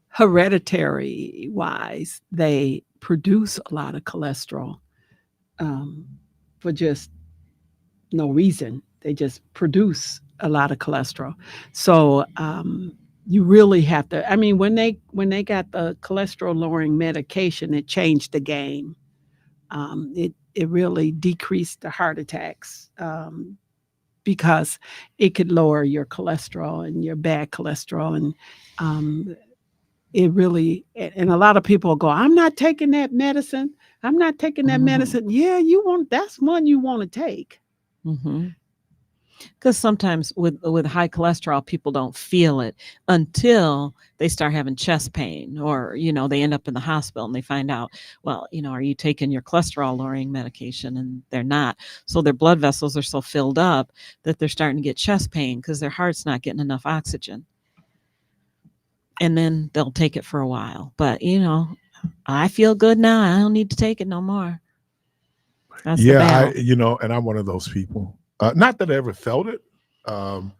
hereditary wise, they produce a lot of cholesterol for just no reason. They just produce a lot of cholesterol. So you really have to. I mean, when they got the cholesterol lowering medication, it changed the game. It really decreased the heart attacks because it could lower your cholesterol and your bad cholesterol, and it really. And a lot of people go, "I'm not taking that medicine. I'm not taking that medicine." Yeah, that's one you want to take. Because sometimes with high cholesterol, people don't feel it until they start having chest pain, or they end up in the hospital and they find out, well, are you taking your cholesterol lowering medication? And they're not. So their blood vessels are so filled up that they're starting to get chest pain because their heart's not getting enough oxygen. And then they'll take it for a while. But I feel good now. I don't need to take it no more. That's the battle. And I'm one of those people. Not that I ever felt it, but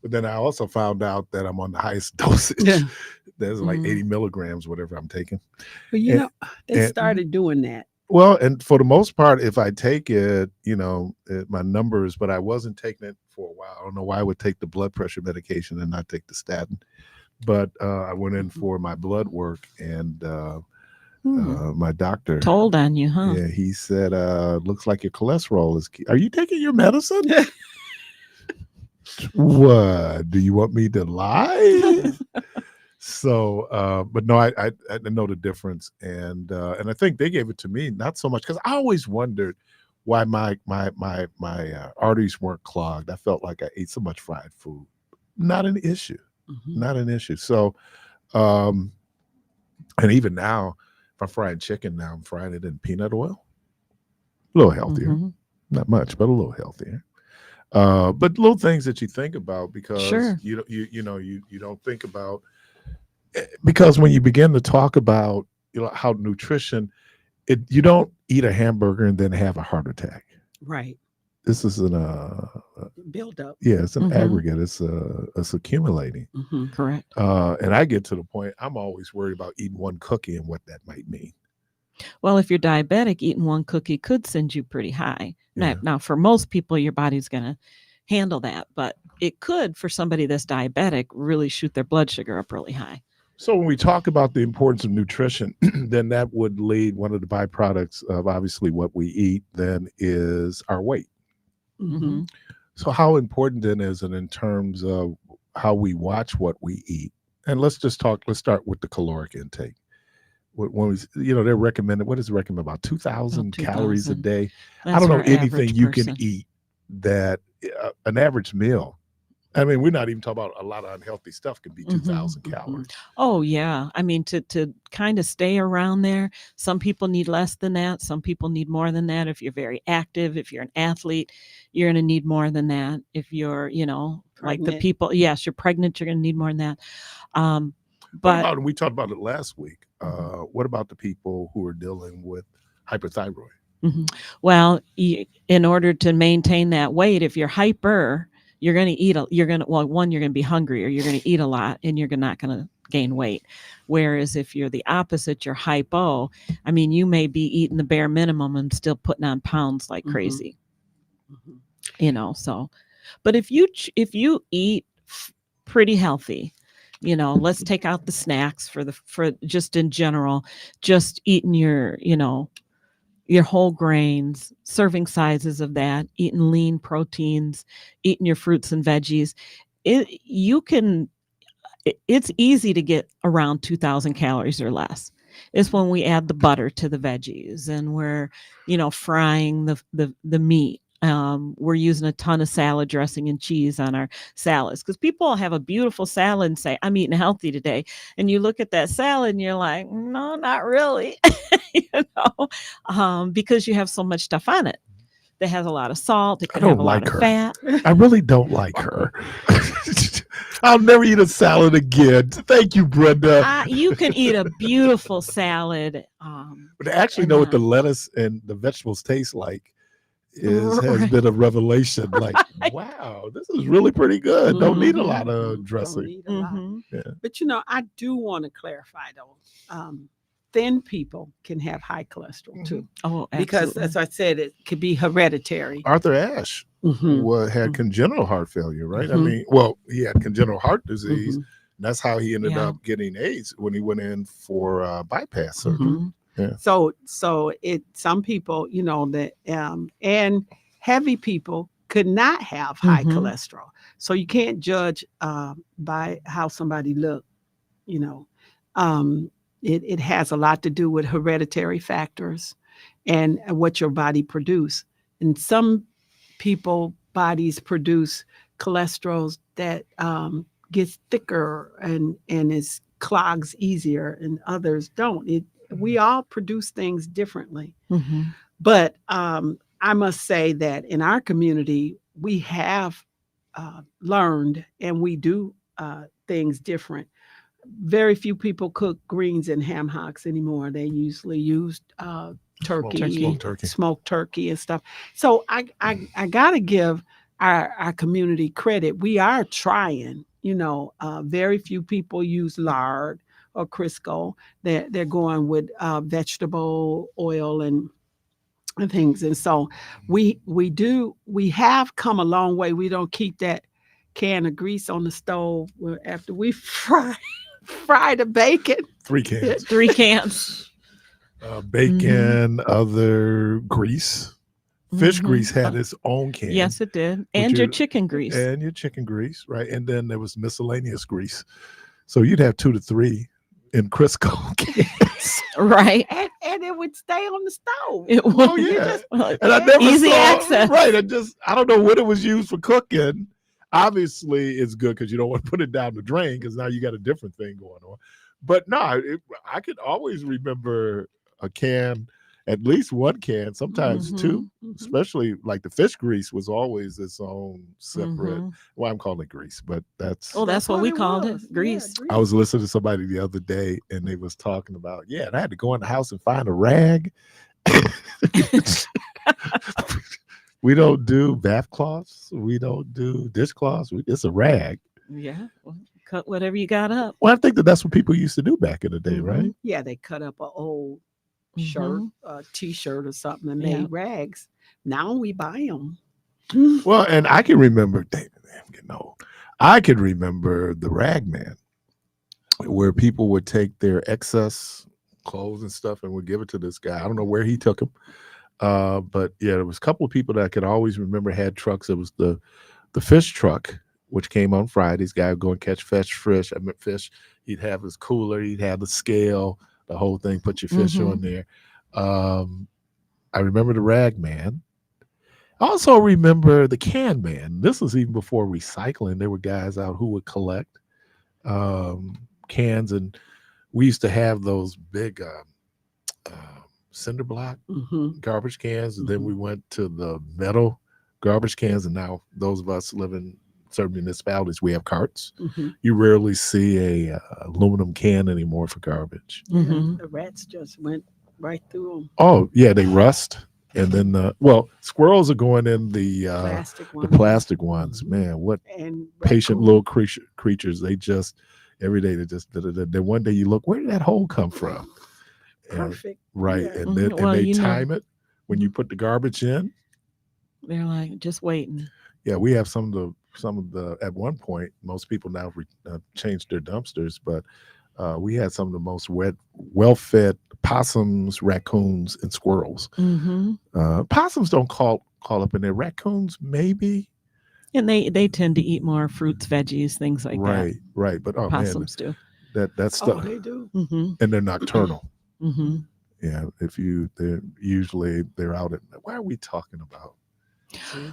then I also found out that I'm on the highest dosage. Yeah. There's like 80 milligrams, whatever I'm taking. But they started doing that. Well, and for the most part, if I take it, my numbers, but I wasn't taking it for a while. I don't know why I would take the blood pressure medication and not take the statin. But I went in for my blood work, and my doctor told on you, huh? Yeah, he said, looks like your cholesterol is are you taking your medicine? What, do you want me to lie? So but no, I know the difference, and I think they gave it to me not so much because I always wondered why my arteries weren't clogged. I felt like I ate so much fried food. Not an issue. Not an issue. So and even now, if I'm frying chicken now, I'm frying it in peanut oil. A little healthier. Not much, but a little healthier. But little things that you think about because you don't think about, because when you begin to talk about how nutrition, you don't eat a hamburger and then have a heart attack. Right. This is an build up. Yeah, it's an aggregate. It's accumulating. Correct. And I get to the point I'm always worried about eating one cookie and what that might mean. Well, if you're diabetic, eating one cookie could send you pretty high. Now, for most people, your body's going to handle that, but it could, for somebody that's diabetic, really shoot their blood sugar up really high. So when we talk about the importance of nutrition, then that would lead, one of the byproducts of obviously what we eat then is our weight. So how important then is it in terms of how we watch what we eat? And let's start with the caloric intake. When we, they're recommended, what is recommended, about 2,000 calories a day? That's I don't know for anything average you person. can eat that an average meal. I mean, we're not even talking about a lot of unhealthy stuff can be 2,000 calories. Oh, yeah. I mean, to kind of stay around there, some people need less than that. Some people need more than that. If you're very active, if you're an athlete, you're going to need more than that. If you're, like the people, yes, you're pregnant, you're going to need more than that. But we talked about it last week. What about the people who are dealing with hyperthyroid? Well, in order to maintain that weight, if you're hyper, you're going to eat. You're going to be hungry, or you're going to eat a lot, and you're not going to gain weight. Whereas if you're the opposite, you're hypo. I mean, you may be eating the bare minimum and still putting on pounds like crazy. So, but if you eat pretty healthy, let's take out the snacks for just in general, just eating your whole grains, serving sizes of that, eating lean proteins, eating your fruits and veggies. It's easy to get around 2,000 calories or less. It's when we add the butter to the veggies and we're, frying the meat. We're using a ton of salad dressing and cheese on our salads because people have a beautiful salad and say, I'm eating healthy today. And you look at that salad and you're like, no, not really, because you have so much stuff on it that has a lot of salt. It I can have don't a lot like of her. fat. I really don't like her. I'll never eat a salad again. Thank you, Brenda. You can eat a beautiful salad. But to actually and know what the not- lettuce and the vegetables taste like has Right. been a revelation. Like, wow, this is really pretty good. Don't need a lot of Don't dressing. need a lot. Mhm. But I do want to clarify though. Thin people can have high cholesterol too, Oh, because absolutely. as I said, it could be hereditary. Arthur Ashe Mhm. had congenital heart failure, right? I Mhm. mean, well, he had congenital heart disease. Mhm. That's how he ended Yeah. up getting AIDS when he went in for bypass surgery. Mhm. Yeah. So some people, that and heavy people could not have high Mhm. cholesterol. So you can't judge by how somebody look. It has a lot to do with hereditary factors and what your body produce. And some people bodies produce cholesterol that gets thicker and is clogs easier, and others don't. We all produce things differently. Mhm. But I must say that in our community, we have learned and we do things different. Very few people cook greens and ham hocks anymore. They usually use turkey, smoked turkey and stuff. So I gotta give our community credit. We are trying. Very few people use lard or Crisco. They're going with vegetable oil and things. And so we have come a long way. We don't keep that can of grease on the stove after we fry the bacon. 3 cans. 3 cans. Bacon, other grease. Fish Mhm. grease had its own can. Yes, it did. And your chicken grease. And your chicken grease, right? And then there was miscellaneous grease. So you'd have 2 to 3 in Crisco cans. Right. And it would stay on the stove. It Oh, was yeah. well, And I never easy saw, access. Right. I don't know what it was used for cooking. Obviously, it's good because you don't want to put it down the drain because now you got a different thing going on. But no, I could always remember a can, at least 1 can, sometimes 2, especially like the fish grease was always its own separate. Well, I'm calling it grease, but that's. Oh, that's what we called was. it. Grease. I was listening to somebody the other day and they was talking about, and I had to go in the house and find a rag. We don't do bath cloths. We don't do dishcloths. It's a rag. Yeah. Well, cut whatever you got up. Well, I think that's what people used to do back in the day, right? Yeah, they cut up an old shirt, t-shirt or something and made rags. Now we buy them. Well, and I can remember, I'm getting old. I can remember the rag man, where people would take their excess clothes and stuff and would give it to this guy. I don't know where he took them. But yeah, there was a couple of people that I could always remember had trucks. It was the fish truck, which came on Fridays. Guy would go and catch fish. He'd have his cooler. He'd have the scale, the whole thing. Put your fish on there. I remember the rag man. I also remember the can man. This was even before recycling. There were guys out who would collect cans, and we used to have those big cinder block garbage cans, and then we went to the metal garbage cans, and now those of us live in certain municipalities, we have carts. You rarely see a aluminum can anymore for garbage. The rats just went right through them. Oh yeah, they rust. And then squirrels are going in the plastic ones. Man, what and patient little creatures. They just every day then one day you look, where did that hole come from? Perfect. Right. Yeah. And then and they time it when you put the garbage in. They're like just waiting. Yeah, we have some of the at one point, most people now changed their dumpsters, but we had some of the most well-fed possums, raccoons, and squirrels. Possums don't call up in there. Raccoons, maybe. And they tend to eat more fruits, veggies, things like that. Right. But possums do. That stuff. Oh, they do. And they're nocturnal. Mm-hmm. Yeah, they're out at. Why are we talking about?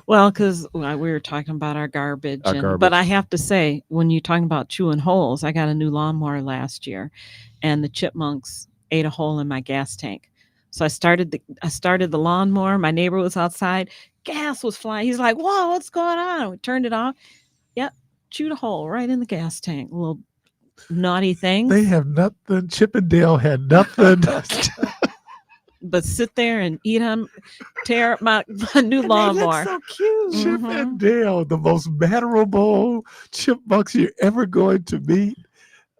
Well, because we were talking about our garbage, Our but I garbage. have to say, when you're talking about chewing holes, I got a new lawnmower last year, and the chipmunks ate a hole in my gas tank. So I started the lawnmower. My neighbor was outside. Gas was flying. He's like, "Whoa, what's going on?" We turned it off. Yep, chewed a hole right in the gas tank. Little naughty things. They have nothing. Chip and Dale had nothing. But sit there and eat them, tear up my new lawnmower. So cute. Chip and Dale, the most mannerable chipmunks you're ever going to meet.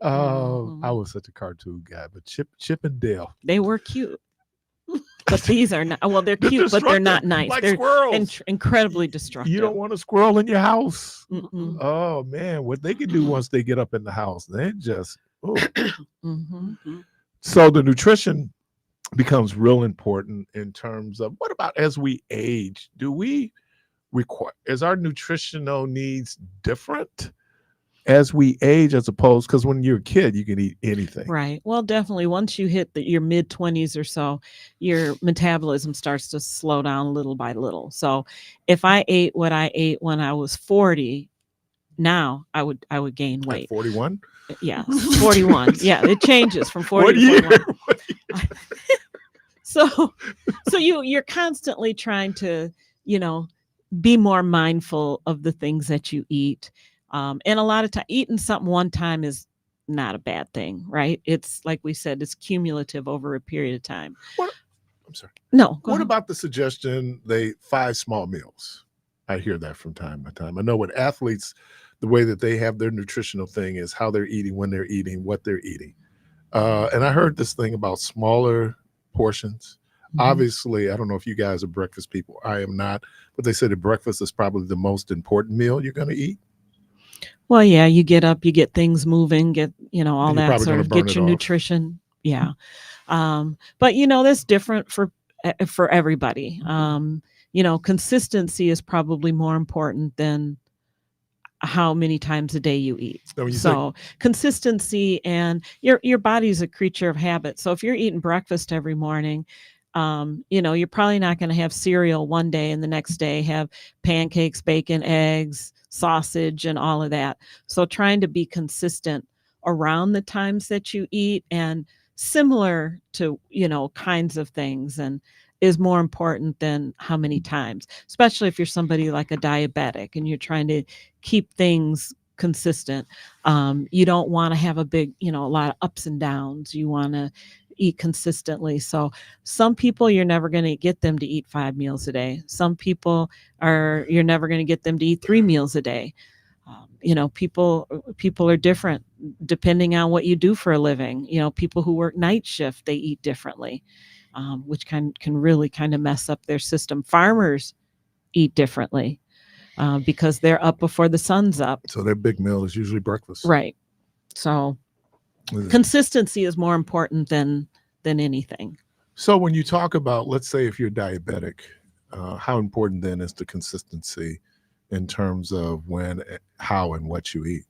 I was such a cartoon guy, but Chip and Dale. They were cute. But these are not. Well, they're cute, but they're not nice. Like they're squirrels. Incredibly destructive. You don't want a squirrel in your house. Mm-mm. Oh man, what they can do once they get up in the house, they just. So the nutrition becomes real important in terms of what about as we age? Do we require, is our nutritional needs different as we age as opposed, because when you're a kid, you can eat anything. Right. Well, definitely. Once you hit your mid-20s or so, your metabolism starts to slow down little by little. So if I ate what I ate when I was 40, now I would gain weight. 41? Yeah, 41. Yeah, it changes from 40 to 41. So you're constantly trying to, be more mindful of the things that you eat. And a lot of time eating something one time is not a bad thing, right? It's like we said, it's cumulative over a period of time. I'm sorry. No. What about the suggestion 5 small meals? I hear that from time to time. I know with athletes, the way that they have their nutritional thing is how they're eating, when they're eating, what they're eating. And I heard this thing about smaller portions. Mm-hmm. Obviously, I don't know if you guys are breakfast people. I am not. But they say that breakfast is probably the most important meal you're going to eat. Well, yeah, you get up, you get things moving, get, all that sort of get your nutrition. Yeah. But, that's different for everybody. Consistency is probably more important than how many times a day you eat. So consistency, and your body's a creature of habit. So if you're eating breakfast every morning, you're probably not going to have cereal one day and the next day have pancakes, bacon, eggs, sausage, and all of that. So trying to be consistent around the times that you eat and similar to, kinds of things and is more important than how many times, especially if you're somebody like a diabetic and you're trying to keep things consistent. You don't want to have a big, a lot of ups and downs. You want to eat consistently. So some people, you're never going to get them to eat 5 meals a day. Some people you're never going to get them to eat 3 meals a day. People are different depending on what you do for a living. People who work night shift, they eat differently, which can really kind of mess up their system. Farmers eat differently because they're up before the sun's up. So their big meal is usually breakfast. Right. So consistency is more important than anything. So when you talk about, let's say if you're diabetic, how important then is the consistency in terms of when, how, and what you eat?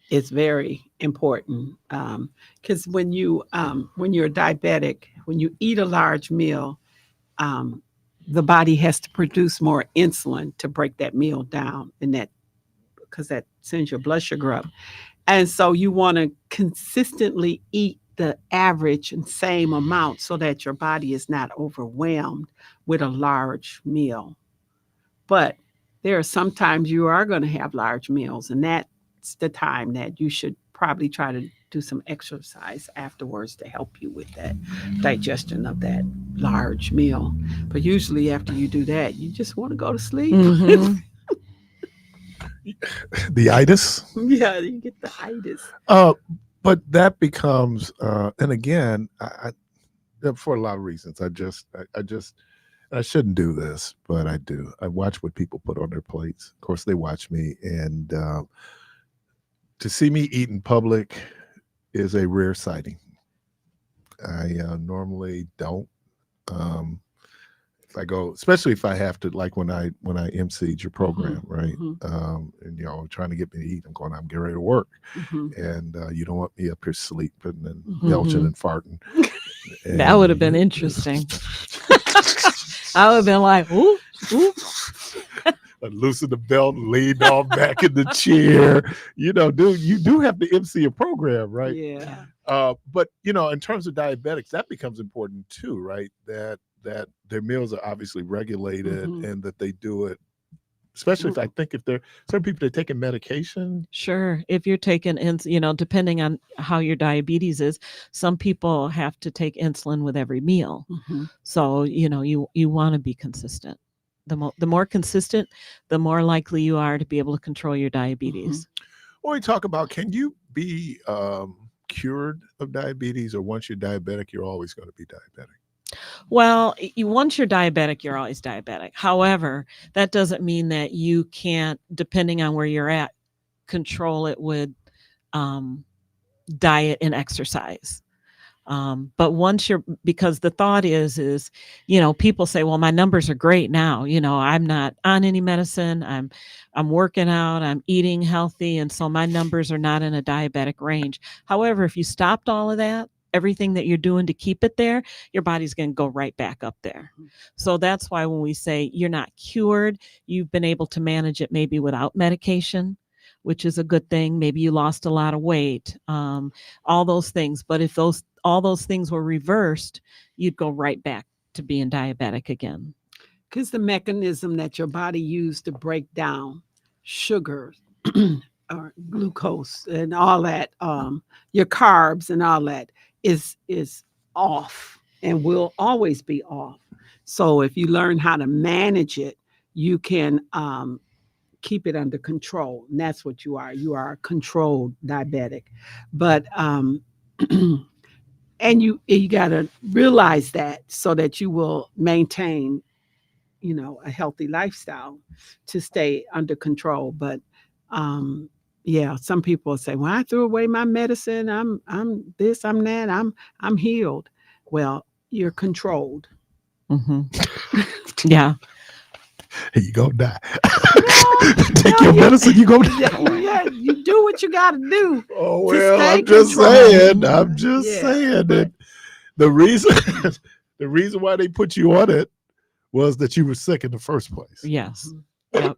It's very important because when you're diabetic, when you eat a large meal, the body has to produce more insulin to break that meal down, and because that sends your blood sugar up. And so you want to consistently eat the average and same amount so that your body is not overwhelmed with a large meal. But there are some times you are going to have large meals, and that's the time that you should probably try to do some exercise afterwards to help you with that digestion of that large meal. But usually after you do that, you just want to go to sleep. Mm-hmm. The itis? Yeah, you get the itis. But that becomes, and again, I for a lot of reasons, I shouldn't do this, but I do. I watch what people put on their plates. Of course, they watch me, and to see me eat in public is a rare sighting. I normally don't. if I go, especially if I have to, like when I emceed your program, right? Mhm. And trying to get me to eat, I'm going, I'm getting ready to work, Mhm. and you don't want me up here sleeping and Mhm. belching and farting. That would have been And interesting. I would have been like, ooh, ooh. I loosen the belt, lean all back in the chair. Dude, you do have to MC a program, right? Yeah. But in terms of diabetics, that becomes important too, right? That their meals are obviously regulated Mhm. and that they do it, especially if they're certain people that are taking medication. Sure. If you're taking, depending on how your diabetes is, some people have to take insulin with every meal. Mhm. So, you want to be consistent. The more consistent, the more likely you are to be able to control your diabetes. When we talk about, can you be cured of diabetes, or once you're diabetic, you're always going to be diabetic? Well, once you're diabetic, you're always diabetic. However, that doesn't mean that you can't, depending on where you're at, control it with diet and exercise. But because the thought is, people say, well, my numbers are great now. I'm not on any medicine. I'm working out, I'm eating healthy. And so my numbers are not in a diabetic range. However, if you stopped all of that, everything that you're doing to keep it there, your body's going to go right back up there. So that's why when we say you're not cured, you've been able to manage it maybe without medication, which is a good thing. Maybe you lost a lot of weight, all those things. But if all those things were reversed, you'd go right back to being diabetic again. Because the mechanism that your body used to break down sugar or glucose and all that, your carbs and all that is off and will always be off. So if you learn how to manage it, you can keep it under control. And that's what you are. You are a controlled diabetic. But and you got to realize that so that you will maintain a healthy lifestyle to stay under control. But yeah, some people say, well, I threw away my medicine, I'm this, I'm that, I'm healed. Well, you're controlled. Yeah. You gonna die. Take your medicine, you gonna die. Yeah, you do what you gotta do. Oh, well, I'm just saying that the reason why they put you on it was that you were sick in the first place. Yes. Yep.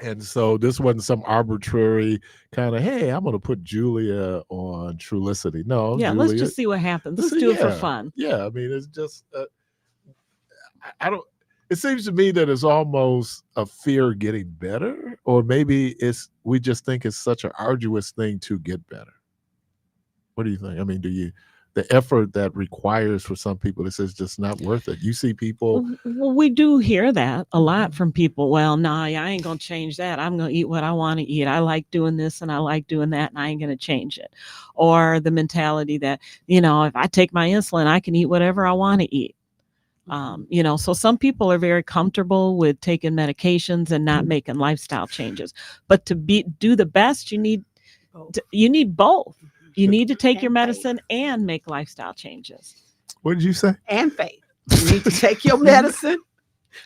And so this wasn't some arbitrary kind of, hey, I'm going to put Julia on Trulicity. No, yeah, Julia, let's just see what happens. Let's do it for fun. Yeah, I mean, it's just, I don't. It seems to me that it's almost a fear of getting better, or maybe we just think it's such an arduous thing to get better. What do you think? I mean, the effort that requires for some people, this is just not worth it. You see people. Well, we do hear that a lot from people. Well, nah, I ain't going to change that. I'm going to eat what I want to eat. I like doing this and I like doing that, and I ain't going to change it. Or the mentality that, if I take my insulin, I can eat whatever I want to eat. So some people are very comfortable with taking medications and not making lifestyle changes. But to do the best, you need both. You need to take your medicine and make lifestyle changes. What did you say? And faith. You need to take your medicine,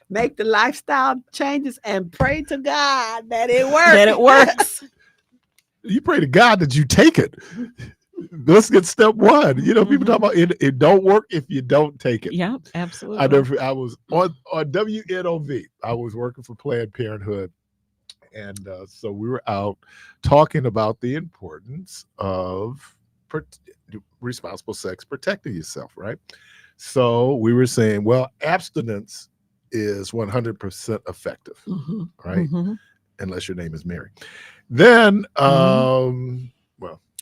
make the lifestyle changes, and pray to God that it works. That it works. You pray to God that you take it. Let's get step one. People talk about it don't work if you don't take it. Yeah, absolutely. I was on WNOV. I was working for Planned Parenthood. And so we were out talking about the importance of responsible sex, protecting yourself, right? So we were saying, well, abstinence is 100% effective, right? Unless your name is Mary. Then,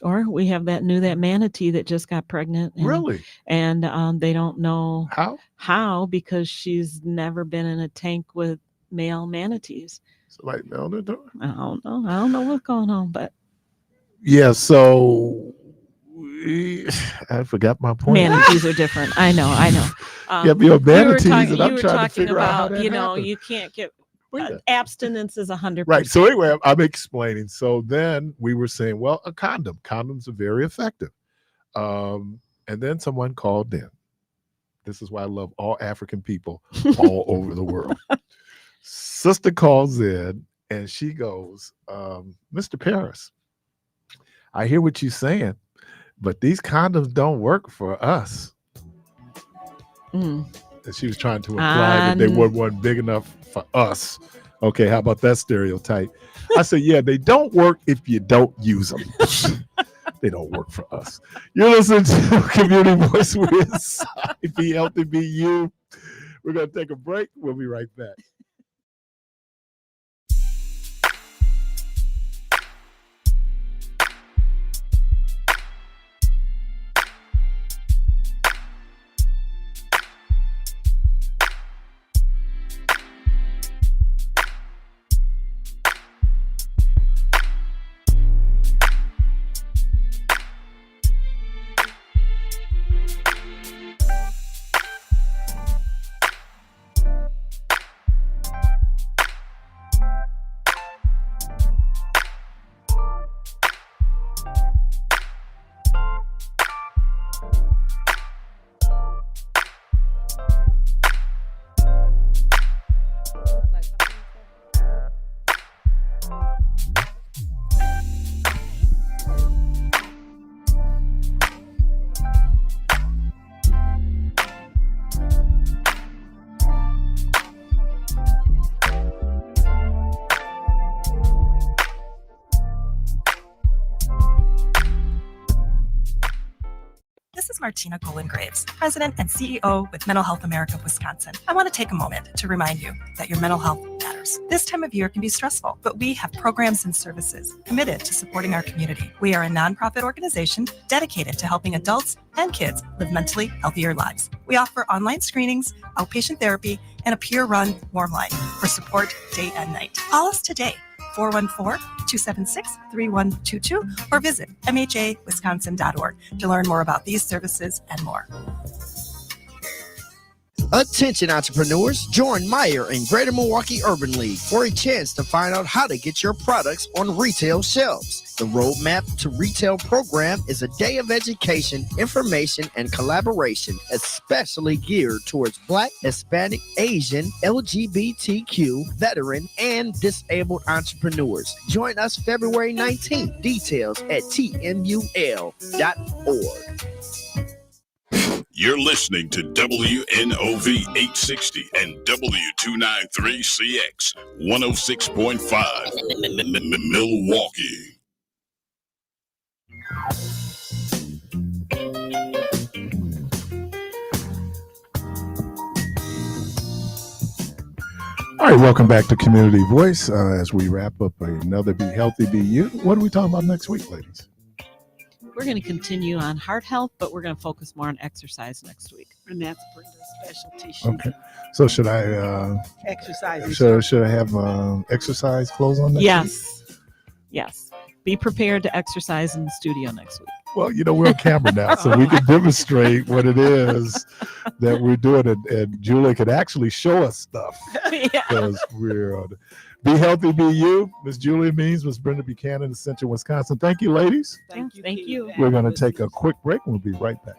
or we have that manatee that just got pregnant. Really? And they don't know how because she's never been in a tank with male manatees. Like Elder door? I don't know what's going on, but yeah. So I forgot my point. Manatees are different. I know. You're manatees, and I'm you were trying talking to figure about, out how that happened. You can't get abstinence is 100%. Right. So anyway, I'm explaining. So then we were saying, well, a condom. Condoms are very effective. And then someone called in This is why I love all African people all over the world. Sister calls in and she goes, Mr. Parris, I hear what you're saying, but these condoms don't work for us. And she was trying to imply that they weren't big enough for us. Okay, how about that stereotype? I said, yeah, they don't work if you don't use them. They don't work for us. You're listening to Community Voice with Be Healthy, Be You. We're going to take a break. We'll be right back. This is Martina Golan-Graves, President and CEO with Mental Health America of Wisconsin. I want to take a moment to remind you that your mental health matters. This time of year can be stressful, but we have programs and services committed to supporting our community. We are a nonprofit organization dedicated to helping adults and kids live mentally healthier lives. We offer online screenings, outpatient therapy, and a peer-run warm line for support day and night. Call us today, 414-276-3122, or visit mhawisconsin.org to learn more about these services and more. Attention entrepreneurs, join Meyer and Greater Milwaukee Urban League for a chance to find out how to get your products on retail shelves. The Roadmap to Retail program is a day of education, information, and collaboration, especially geared towards Black, Hispanic, Asian, LGBTQ, veteran, and disabled entrepreneurs. Join us February 19th. Details at tmul.org. You're listening to WNOV 860 and W293CX 106.5 Milwaukee. All right, welcome back to Community Voice. As we wrap up another Be Healthy, Be You. What are we talking about next week, ladies? We're going to continue on heart health, but we're going to focus more on exercise next week. And that's Brenda's specialty. Okay. So should I Exercise. should I have exercise clothes on next week? Yes. Be prepared to exercise in the studio next week. Well, we're on camera now, so we can demonstrate what it is that we're doing, and Julia could actually show us stuff because we're on. Be Healthy, Be You. Miss Julia Means, Miss Brenda Buchanan, Central Wisconsin. Thank you, ladies. Thank you. We're going to take a quick break, and we'll be right back.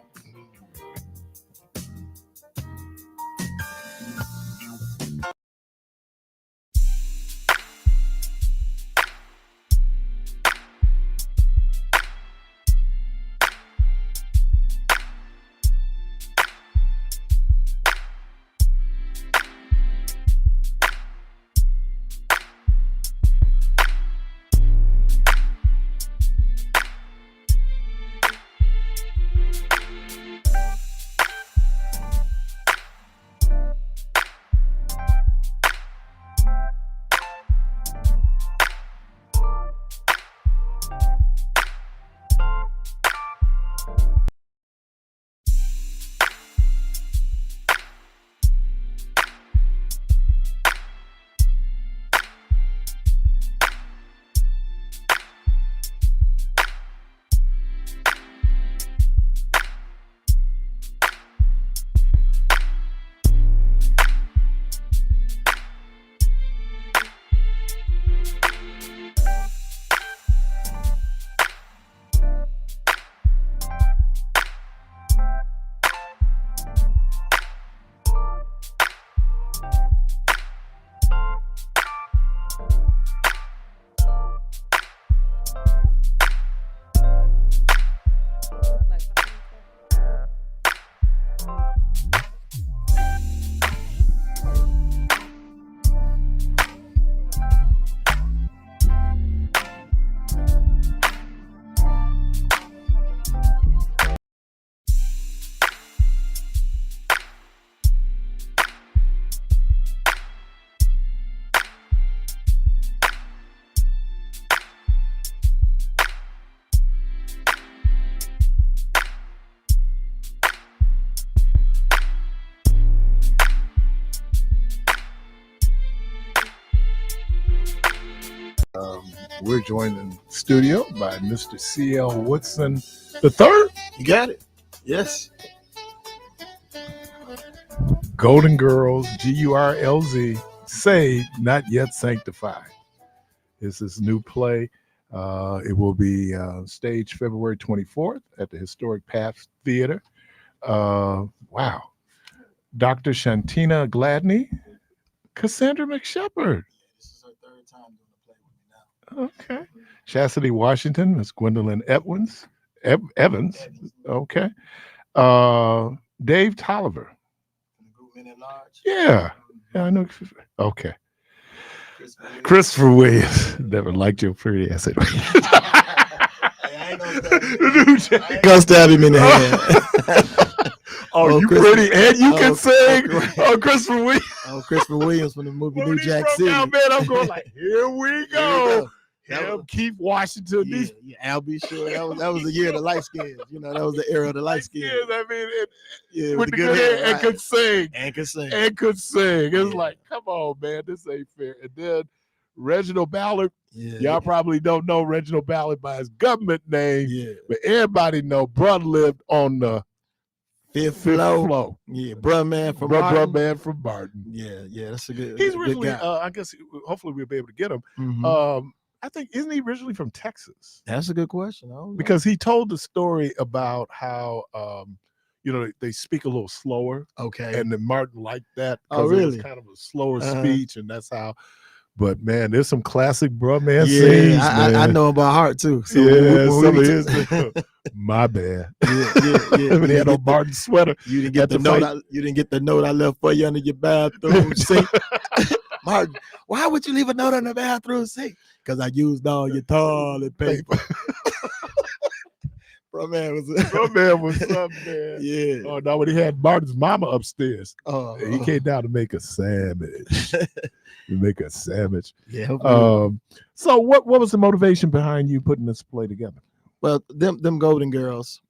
We're joined in studio by Mr. C.L. Woodson III. You got it. Yes. Golden Girls, Gurlz, Saved, Not Yet Sanctified. This is new play. It will be staged February 24th at the Historic Path Theater. Wow. Dr. Shantina Gladney, Cassandra McShepard. This is her third time doing the play with me now. Okay. Chastity Washington, Miss Gwendolyn Evans. Okay. Dave Tolliver. Yeah. I know. Okay. Christopher Williams. Never liked your pretty ass. Gonna stab him in the head. Oh, you pretty and you can sing. Oh, Christopher Williams. Oh, Christopher Williams from the movie New Jack City. Out, man, I'm going like, here we go. Keith Washington. I'll be sure that was the year of the light skins. You know, that was the era of the light skins. I mean, with the good hair and could sing. It's like, come on, man, this ain't fair. And then Reginald Ballard. Y'all probably don't know Reginald Ballard by his government name, but everybody know brother lived on the fifth floor. Yeah, bruh man from Barton. Yeah, that's a good. He's originally, I guess, hopefully we'll be able to get him. Mm-hmm. I think, isn't he originally from Texas? That's a good question. Because he told the story about how, they speak a little slower. Okay. And then Martin liked that. Oh, really? It was kind of a slower speech, and that's how. But man, there's some classic bruh man scenes. I know about heart too. So some of his. My bad. When he had on Martin sweater. You didn't get the note. You didn't get the note I left for you under your bathroom sink. Martin, why would you leave a note on the bathroom sink? Because I used all your toilet paper. Bro man was something, man. Yeah. Oh no, when he had Martin's mama upstairs. He came down to make a sandwich. Yeah. So what was the motivation behind you putting this play together? Well, them Golden Girls,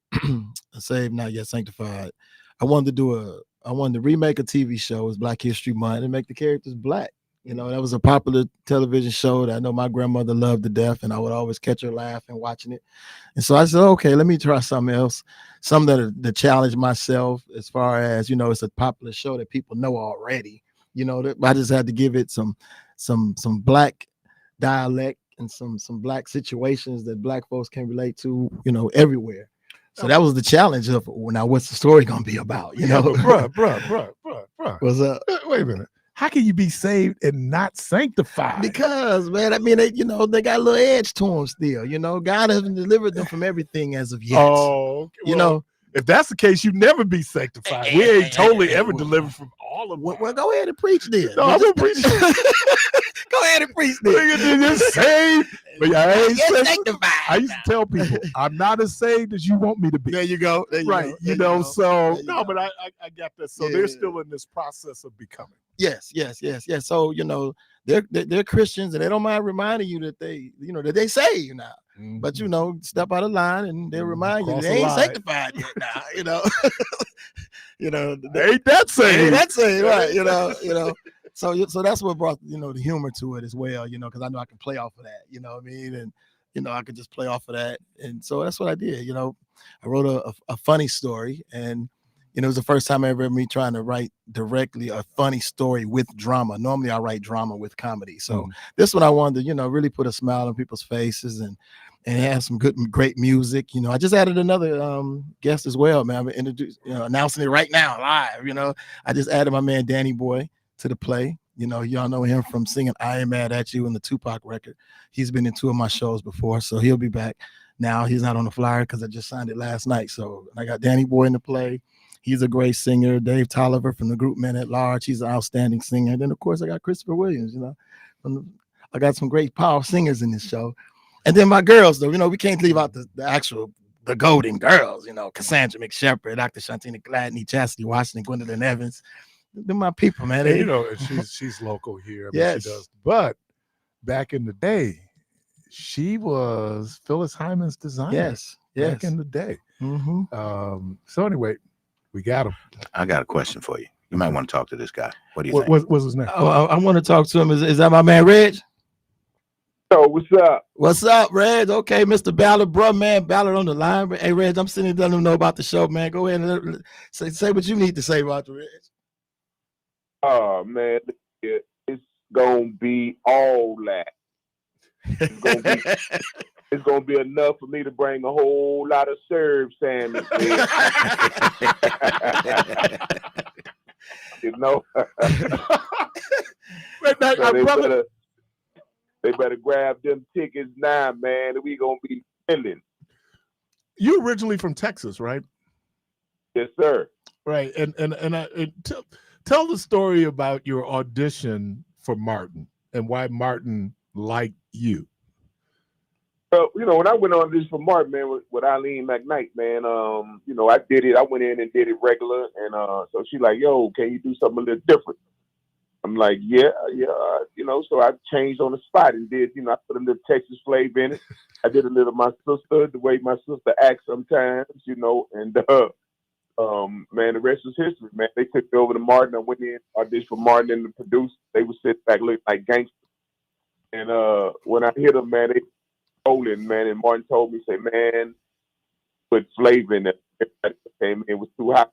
Saved Not Yet Sanctified. I wanted to remake a TV show. It was Black History Month and make the characters black. You know, that was a popular television show that I know my grandmother loved to death, and I would always catch her laughing watching it. And so I said, okay, let me try something else, something that challenge myself as far as, it's a popular show that people know already. I just had to give it some black dialect and some black situations that black folks can relate to, everywhere. So that was the challenge of now what's the story gonna be about? Bruh. What's up? Wait a minute. How can you be saved and not sanctified? Because, man, I mean, they got a little edge to them still. God hasn't delivered them from everything as of yet. Oh, okay. If that's the case, you never be sanctified. We ain't totally ever delivered from all of it. Well, go ahead and preach then. No, I'm gonna preach. Go ahead and preach then. You're saved, but I ain't sanctified. I used to tell people, I'm not as saved as you want me to be. There you go. Right. But I got that. So they're still in this process of becoming. Yes. So, they're Christians and they don't mind reminding you that they saved now. Mm-hmm. But step out of line and they'll remind you they ain't sanctified yet now, They ain't that saved. Ain't that saved, right? So that's what brought the humor to it as well, because I know I can play off of that, you know what I mean? And I could just play off of that. And so that's what I did. I wrote a funny story, and it was the first time ever me trying to write directly a funny story with drama. Normally I write drama with comedy. So this one I wanted to, really put a smile on people's faces and have some great music. I just added another guest as well, man. I'm announcing it right now live. I just added my man Danny Boy to the play. Y'all know him from singing I Ain't Mad at You in the Tupac record. He's been in 2 of my shows before, so he'll be back. Now he's not on the flyer because I just signed it last night. So I got Danny Boy in the play. He's a great singer. Dave Tolliver from the group Men at Large. He's an outstanding singer. And then, of course, I got Christopher Williams. I got some great power singers in this show. And then my girls, though, we can't leave out the Golden Girls, Cassandra McShepard, Dr. Shantina Gladney, Chastity Washington, Gwendolyn Evans. They're my people, man. She's local here. Yes. She does. But back in the day, she was Phyllis Hyman's designer. Yes. Back in the day. Mm-hmm. So anyway, we got him. I got a question for you. You might want to talk to this guy. What do you think? What's his name? Oh, I want to talk to him. Is that my man Reg? So what's up? What's up, Reg? Okay, Mr. Ballard, bro, man. Ballard on the line. Hey, Reg, I'm sitting there letting them know about the show, man. Go ahead and say what you need to say about the Reg. Oh man, it's gonna be all that. It's gonna be enough for me to bring a whole lot of serve sandwich there. You know. So they better grab them tickets now, man. We gonna be killing. You originally from Texas, right? Yes, sir. Right, and tell the story about your audition for Martin and why Martin liked you. Well, when I went on this for Martin, man, with Eileen McKnight, man, I did it. I went in and did it regular, and so she like, yo, can you do something a little different? I'm like, yeah, so I changed on the spot and did, I put a little Texas flavor in it. I did a little my sister, the way my sister acts sometimes, and man, the rest is history, man. They took me over to Martin. I went in, auditioned for Martin and the producer. They would sit back looking like gangsters. And when I hit them, man, they rolling, man. And Martin told me, say, man, put flavor in it. Came in, it was too hot.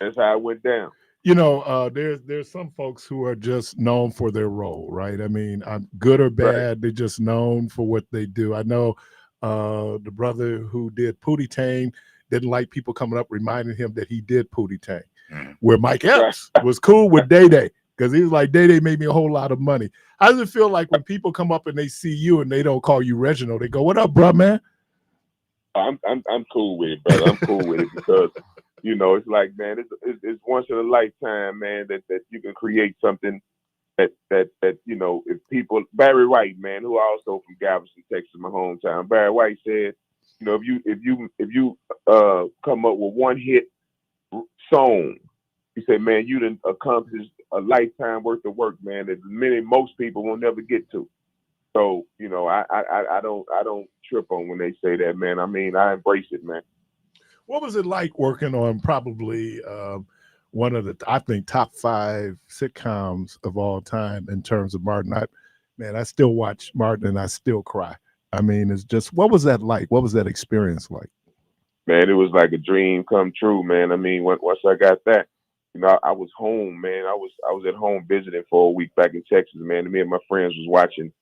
That's how it went down. There's some folks who are just known for their role, right? I mean, good or bad, right. They're just known for what they do. I know the brother who did Pootie Tang didn't like people coming up reminding him that he did Pootie Tang, where Mike Epps was cool with Day Day because he was like, Day Day made me a whole lot of money. How does it feel like when people come up and they see you and they don't call you Reginald? They go, "What up, bro, man?" I'm cool with it, brother. I'm cool with it because it's like, man, it's once in a lifetime, man, that you can create something that if people. Barry White, man, who also from Galveston, Texas, my hometown. Barry White said, if you come up with one hit song, he said, man, you done accomplished a lifetime worth of work, man, that most people will never get to. So, I don't trip on when they say that, man. I mean, I embrace it, man. What was it like working on probably one of the, I think, top 5 sitcoms of all time in terms of Martin? I still watch Martin and I still cry. I mean, it's just, what was that like? What was that experience like? Man, it was like a dream come true, man. I mean, once I got that, I was home, man. I was at home visiting for a week back in Texas, man. And me and my friends was watching.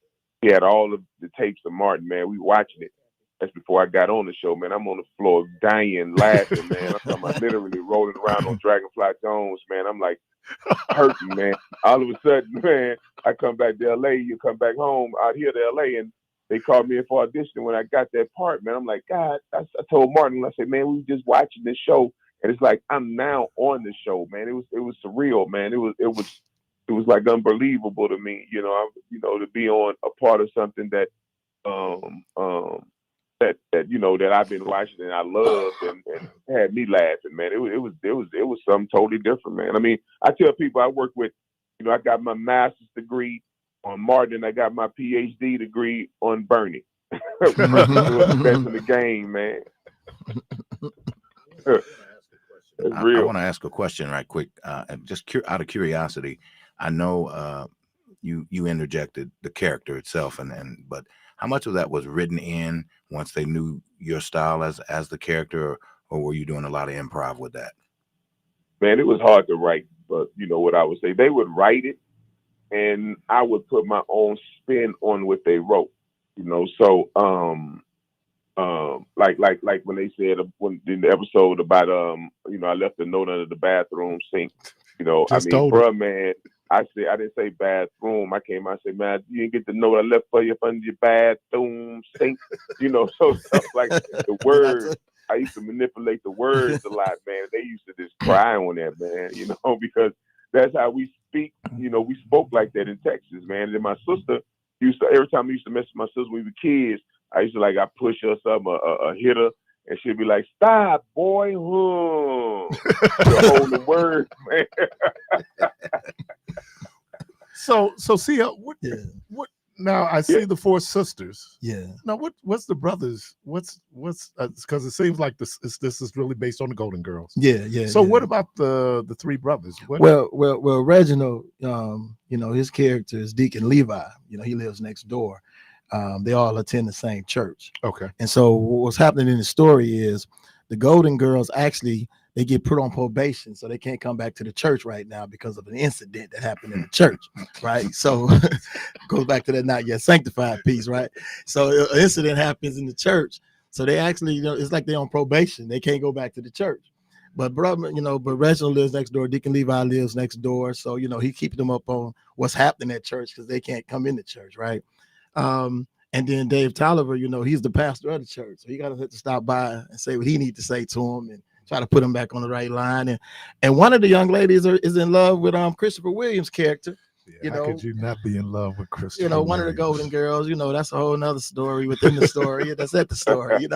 He had all of the tapes of Martin, man. We watching it. That's before I got on the show, man. I'm on the floor dying, laughing, man. I'm talking about literally rolling around on Dragonfly Jones, man. I'm like hurting, man. All of a sudden, man, I come back to LA. You come back home out here to LA, and they called me in for audition. When I got that part, man, I'm like, God. I told Martin, I said, man, we were just watching this show, and it's like I'm now on the show, man. It was surreal, man. It was like unbelievable to me, to be on a part of something that that I've been watching and I loved and had me laughing, man. It was something totally different, man. I mean, I tell people I work with, I got my master's degree on Martin and I got my PhD degree on Bernie. It was the best in the game, man. I want to ask a question right quick, just out of curiosity. I know you interjected the character itself, but how much of that was written in once they knew your style as the character, or were you doing a lot of improv with that? Man, it was hard to write, but what I would say, they would write it, and I would put my own spin on what they wrote. So like when they said in the episode about I left a note under the bathroom sink. Bruh, man. I didn't say bathroom. I came out and said, man, you didn't get the note I left for you up under your bathroom sink. So stuff like the words. I used to manipulate the words a lot, man. They used to just cry on that, man, because that's how we speak. We spoke like that in Texas, man. And then my sister every time I used to mess with my sister when we were kids, I used to I push her something, a hit her, and she'd be like, stop, boy. Hold the words, man. So see, what Now I see the four sisters. Yeah. Now what's the brothers? What's because it seems like this is really based on the Golden Girls. Yeah. So what about the three brothers? What? Well, Reginald, his character is Deacon Levi. He lives next door. They all attend the same church. Okay. And so what's happening in the story is the Golden Girls actually they get put on probation, so they can't come back to the church right now because of an incident that happened in the church, right? So goes back to that not yet sanctified piece, right? So an incident happens in the church, so they actually, it's like they're on probation. They can't go back to the church. But brother, but Reginald lives next door. Deacon Levi lives next door, so he keeps them up on what's happening at church because they can't come into church, right? And then Dave Tolliver, he's the pastor of the church, so he got to stop by and say what he needs to say to him and try to put him back on the right line. And one of the young ladies is in love with Christopher Williams' character. How could you not be in love with Christopher? One of the Golden Girls. That's a whole nother story within the story. That's at the story. You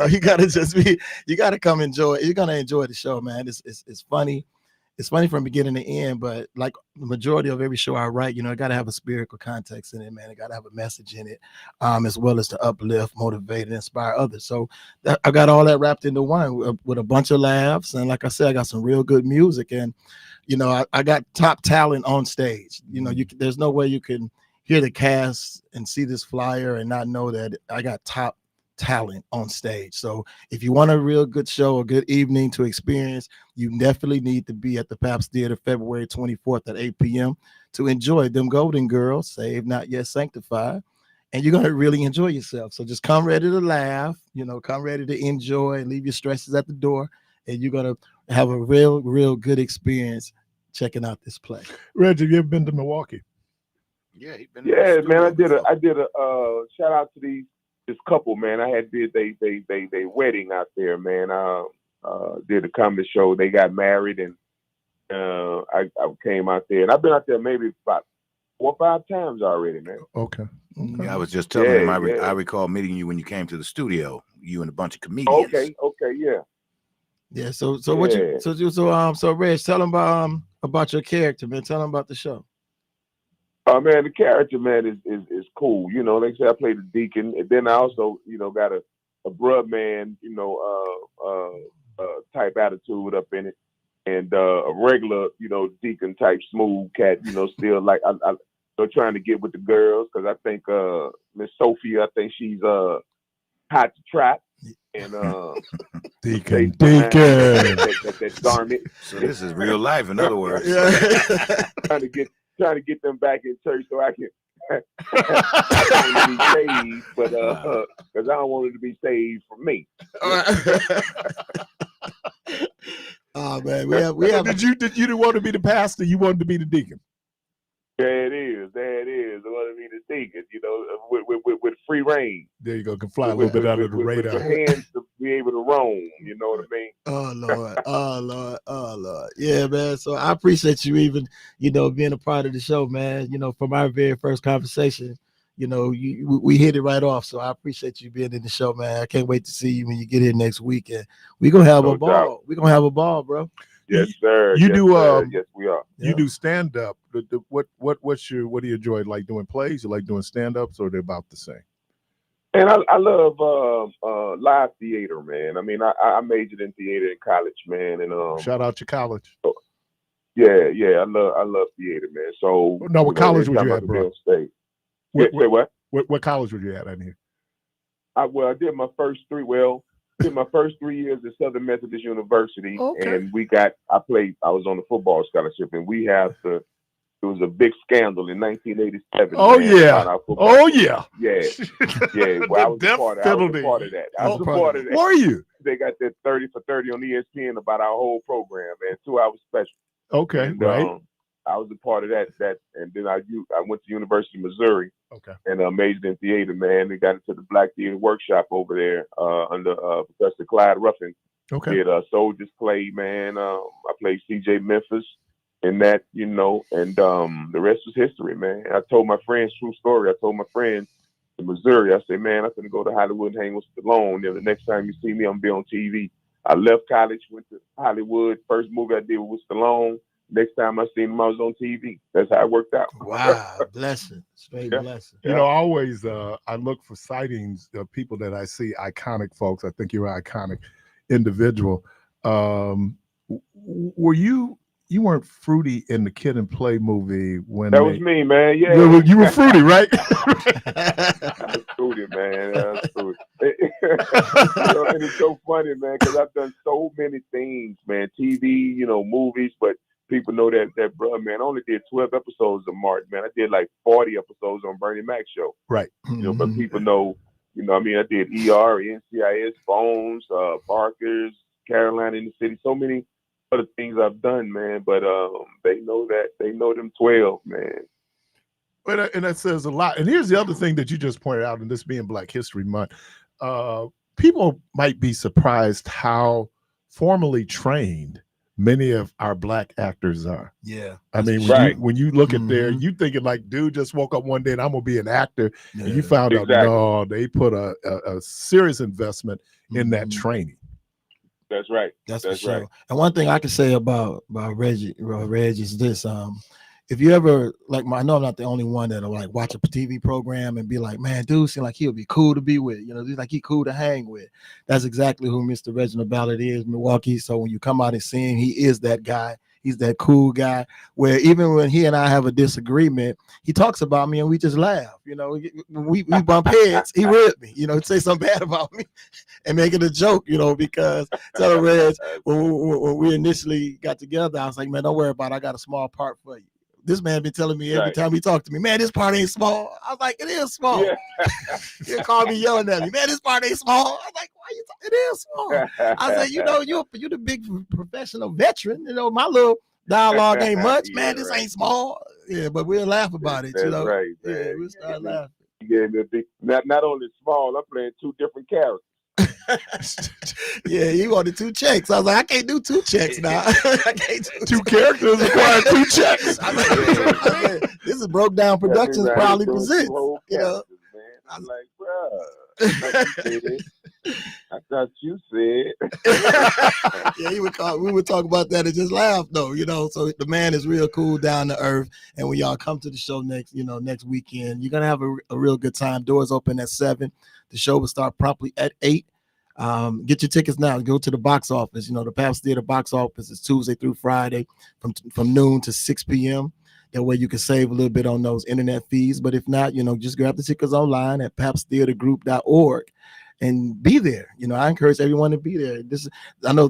gotta come enjoy it. You're gonna enjoy the show, man. It's funny. It's funny from beginning to end, but like the majority of every show I write, it got to have a spiritual context in it, man. It got to have a message in it, as well as to uplift, motivate, and inspire others. So I got all that wrapped into one with a bunch of laughs. And like I said, I got some real good music. And, I got top talent on stage. There's no way you can hear the cast and see this flyer and not know that I got top talent on stage. So if you want a real good show, a good evening to experience, you definitely need to be at the Pabst Theater February 24th at 8 p.m. to enjoy them Golden Girls, saved, not yet sanctified. And you're going to really enjoy yourself. So just come ready to laugh, come ready to enjoy and leave your stresses at the door. And you're going to have a real good experience checking out this play. Reggie, have you ever been to Milwaukee? Yeah, man. I did a shout out to this couple, man. I had did they wedding out there, man. Did a comedy show. They got married, and I came out there, and I've been out there maybe about 4 or 5 times already, man. Okay. Yeah, I was just telling him. I recall meeting you when you came to the studio. You and a bunch of comedians. Okay, yeah. Yeah. So what you so Reg, tell them about your character, man. Tell them about the show. Man, the character, man, is cool. Like I said, I played the deacon, and then I also, got a bruh man, type attitude up in it, and a regular, deacon type smooth cat, still like I'm trying to get with the girls because I think Miss Sophia, I think she's hot to trap, and Deacon. That garment. So this is real life, in other words. Trying to get them back in church so I can be saved, but because I don't want it to be saved from me. Oh man, we have. You didn't want to be the pastor? You wanted to be the deacon? There it is. I want to be the deacon, with free reign. There you go. Can fly a little bit under the radar. With your hands to be able to roam. You know what I mean? Oh Lord. Yeah, man. So I appreciate you even, being a part of the show, man. From our very first conversation, we hit it right off. So I appreciate you being in the show, man. I can't wait to see you when you get here next week, and we're gonna have a ball. We're gonna have a ball, bro. Yes, sir. You do. Yes, we are. You do stand up. What do you enjoy? Like doing plays? You like doing stand ups, or they're about the same? And I love live theater, man. I mean, I majored in theater in college, man. And shout out to college. Yeah. I love theater, man. So no, what college was you at, bro? Say what? What college was you at in here? I did my first 3. Did my first 3 years at Southern Methodist University, and I was on the football scholarship, and it was a big scandal in 1987. Oh yeah. Well, I was a part of that. Were you? They got that 30 for 30 on ESPN about our whole program, man. 2 hours special. Okay, and, right. I was a part of that, and then I went to University of Missouri. Okay. And majored in theater, man. They got into the Black Theater Workshop over there under Professor Clyde Ruffin. Okay. Did a Soldiers play, man. I played C.J. Memphis in that, and the rest was history, man. I told my friends, true story. I told my friends in Missouri, I said, man, I'm going to go to Hollywood and hang with Stallone. The next time you see me, I'm going to be on TV. I left college, went to Hollywood. First movie I did was with Stallone. next time I seen him, I was on TV. That's how it worked out. Wow, blessing, straight Yeah. blessing. You know, I always I look for sightings of people that I see, iconic folks. I think you're an iconic individual. Were you weren't Fruity in the Kid and Play movie when That was me, man. Yeah, you were Fruity, right? I was Fruity, man. I was Fruity. You know, and it's so funny, man, because I've done so many things, man. TV, you know, movies, but people know that bro, man. I only did 12 episodes of Martin, man. I did like 40 episodes on Bernie Mac's show. Right. You know, but people know, you know, I mean, I did ER, NCIS, Bones, Barkers, Carolina in the City, so many other things I've done, man. But they know them 12, man. But and that says a lot. And here's the other thing that you just pointed out, and this being Black History Month, people might be surprised how formally trained many of our Black actors are. Yeah. I mean, when you look at their, you thinking like, dude just woke up one day and I'm gonna be an actor, and you found out no, they put a serious investment in that training. That's right. That's for sure. Right. And one thing I can say about Reg is this: if you ever I know I'm not the only one that'll like watch a TV program and be like, man, dude seems like he'll be cool to be with. You know, he's like he cool to hang with. That's exactly who Mr. Reginald Ballard is, Milwaukee. So when you come out and see him, he is that guy. He's that cool guy where even when he and I have a disagreement, he talks about me and we just laugh. You know, when we bump heads, he with me, you know, say something bad about me and make it a joke, you know, because tell Reg, when we initially got together, I was like, man, don't worry about it. I got a small part for you. This man been telling me every time he talked to me, man, this part ain't small. I was like, it is small. Yeah. He'll call me yelling at me, man, this part ain't small. I was like, why you it is small. I said, you know, you're the big professional veteran. You know, my little dialogue ain't much, man. This ain't small. Yeah, but we'll laugh about it. You know, right, yeah, we'll start laughing. Yeah, not only small, I'm playing two different characters. Yeah, he wanted 2 checks. I was like, I can't do 2 checks now. I can't do 2 characters require 2 checks. I was like, this is Broke Down Productions probably presents. You know, I'm like, bro, I thought you said. Yeah, we would talk about that and just laugh though, you know. So the man is real cool, down to earth. And when y'all come to the show next weekend, you're gonna have a real good time. Doors open at 7. The show will start promptly at 8. Get your tickets now. Go to the box office. You know, the Pabst Theater box office is Tuesday through Friday from noon to 6 p.m. That way you can save a little bit on those internet fees. But if not, you know, just grab the tickets online at papstheatergroup.org and be there. You know, I encourage everyone to be there. I know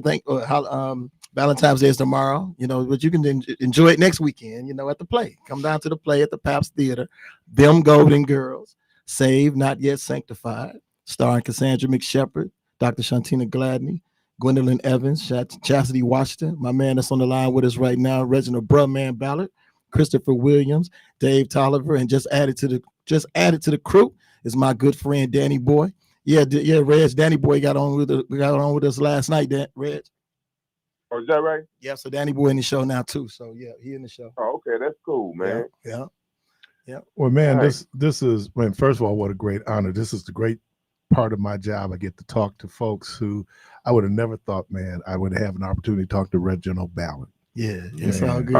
Valentine's Day is tomorrow, you know, but you can enjoy it next weekend, you know, at the play. Come down to the play at the Pabst Theater. Them Golden Girls, Saved, Not Yet Sanctified, starring Cassandra McShepard, Dr. Shantina Gladney, Gwendolyn Evans, Chastity Washington, my man that's on the line with us right now, Reginald Brumman Ballard, Christopher Williams, Dave Tolliver, and just added to the crew is my good friend Danny Boy. Yeah, Reg, Danny Boy got on with us last night, Reg. Oh, is that right? Yeah, so Danny Boy in the show now too. So yeah, he in the show. Oh, okay, that's cool, man. Yeah. Well, man, right. this is, man, first of all, what a great honor. This is the great part of my job. I get to talk to folks who I would have never thought, man, I would have an opportunity to talk to Reginald Ballard. Yeah, it's all good.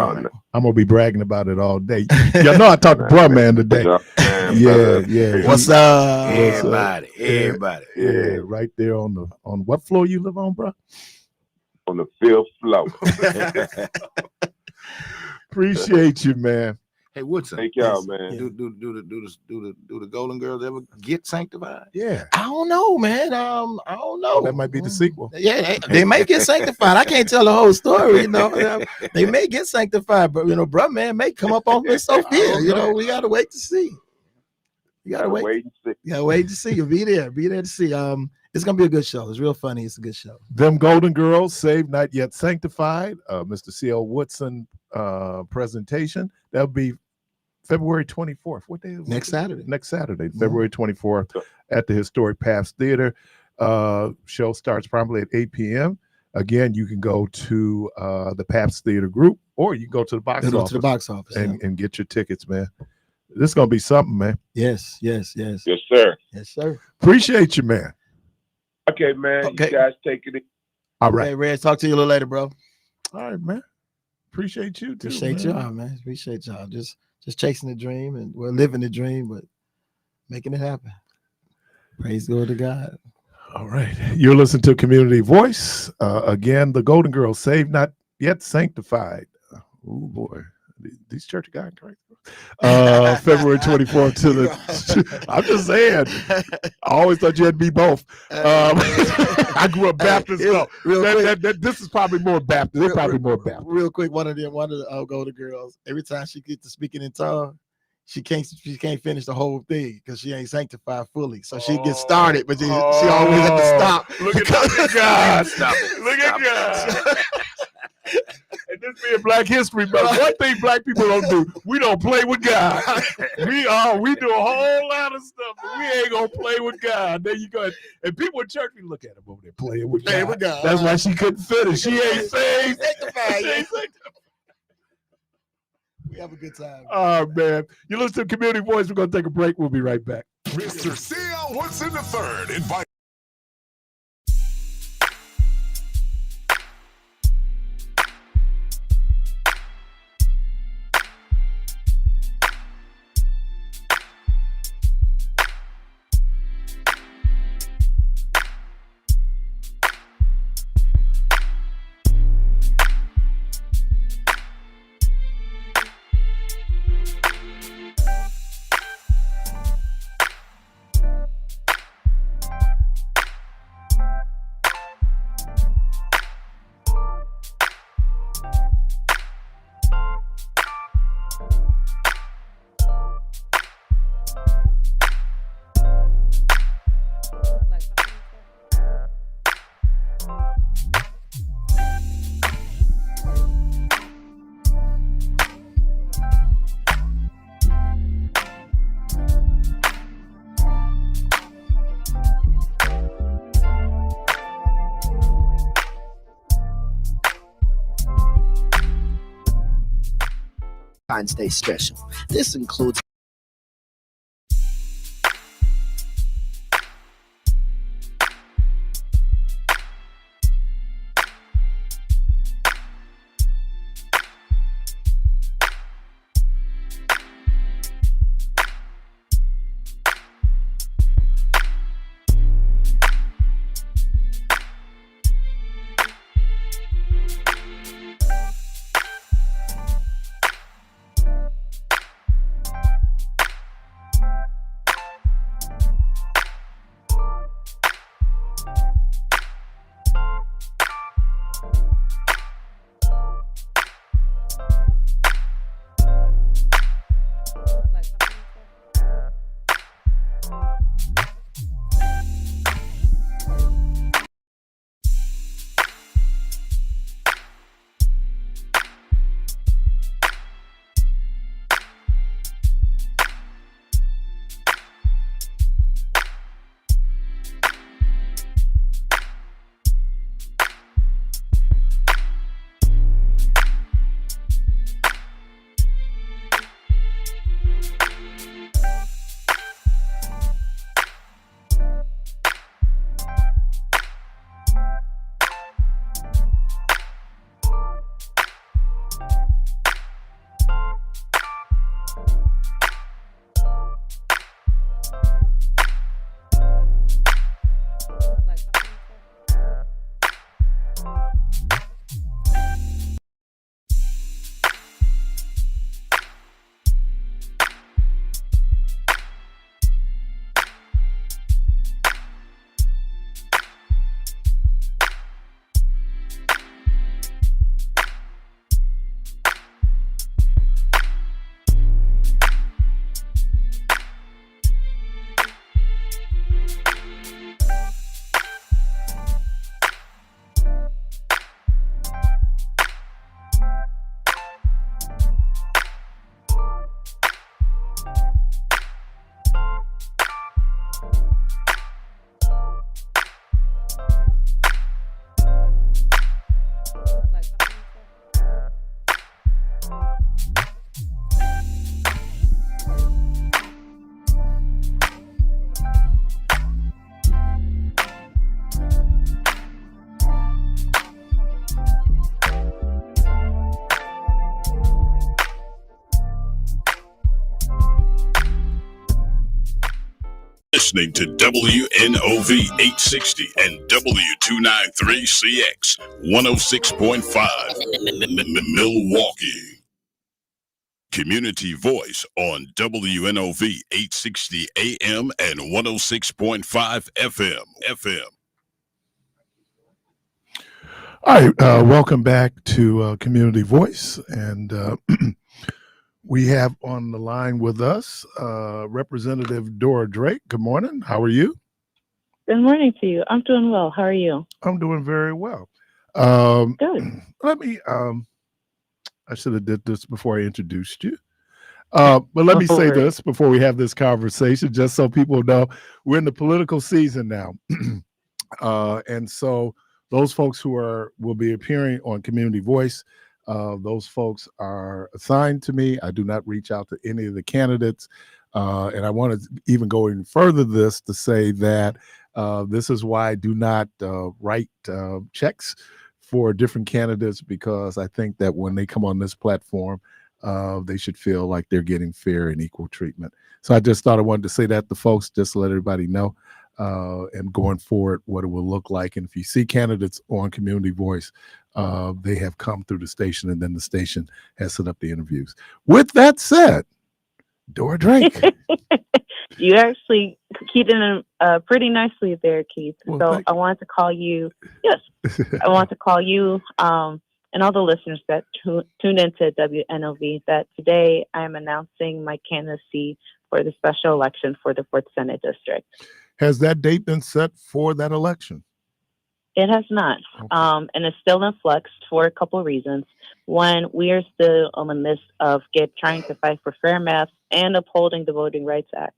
I'm gonna be bragging about it all day. Y'all know I talked to Brumman today. Yeah. What's up? Everybody. Yeah, right there on what floor you live on, bro? On the 5th floor. Appreciate you, man. Hey, Woodson. Thank y'all, man. Do the Golden Girls ever get sanctified? Yeah. I don't know, man. I don't know. That might be the sequel. Yeah, they may get sanctified. I can't tell the whole story, you know. They may get sanctified, but you know, Brumman may come up on Miss Sophia. You know, we gotta wait to see. You gotta wait and see. You gotta wait to see. You'll be there to see. It's gonna be a good show. It's real funny. It's a good show. Them Golden Girls, Saved, Not Yet Sanctified. Mr. C.L. Woodson presentation. That'll be February 24th. What day is it? Next Saturday. February 24th at the historic Pabst Theater. Show starts promptly at 8 p.m. Again, you can go to the Pabst Theater group, or you can go to the box office. And get your tickets, man. This is gonna be something, man. Yes. Yes, sir. Yes, sir. Appreciate you, man. Okay, man. Okay. You guys take it. All right. Hey, Reg, talk to you a little later, bro. All right, man. appreciate you too. Appreciate y'all, man. Appreciate y'all. Just chasing the dream and we're living the dream, but making it happen. Praise go to God. All right. You're listening to Community Voice. Again, the Golden Girls, saved, not yet sanctified. Oh, boy. These church guys crazy. February 24th to the, I'm just saying, I always thought you had to be both. I grew up Baptist, so this is probably more Baptist. They're probably more Baptist. Real quick, one of the Golden Girls, every time she gets to speaking in tongues, she can't finish the whole thing because she ain't sanctified fully. So she gets started, but she always have to stop. Look at God. Look at God. And this being Black History Month, one thing Black people don't do, we don't play with God. We do a whole lot of stuff, but we ain't gonna play with God. There you go. And people in church, we look at them over there playing with God. That's why she couldn't finish. She ain't saved. We have a good time. Oh man, you listen to Community Voice. We're gonna take a break. We'll be right back. Mr. CL What's in the Third invite. Valentine's Day special. This includes Listening to WNOV 860 and W293CX 106.5 Milwaukee. Community Voice on WNOV 860 AM and 106.5 FM. All right, welcome back to Community Voice, and we have on the line with us Representative Dora Drake. Good morning. How are you? Good morning to you. I'm doing well. How are you? I'm doing very well. Good. Let me. I should have did this before I introduced you. But let me say this before we have this conversation, just so people know, we're in the political season now, and so those folks who will be appearing on Community Voice, those folks are assigned to me. I do not reach out to any of the candidates, and I want to even go even further this to say that this is why I do not write checks for different candidates, because I think that when they come on this platform, they should feel like they're getting fair and equal treatment. So I just thought I wanted to say that to folks, just to let everybody know. And going forward, what it will look like. And if you see candidates on Community Voice, they have come through the station, and then the station has set up the interviews. With that said, Dora Drake. You actually keeping them pretty nicely there, Keith. Well, so I wanted to call you. Yes, I want to call you and all the listeners that tune into WNOV that today I am announcing my candidacy for the special election for the 4th Senate District. Has that date been set for that election? It has not, and it's still in flux for a couple of reasons. One, we are still on the midst of trying to fight for fair maps and upholding the Voting Rights Act.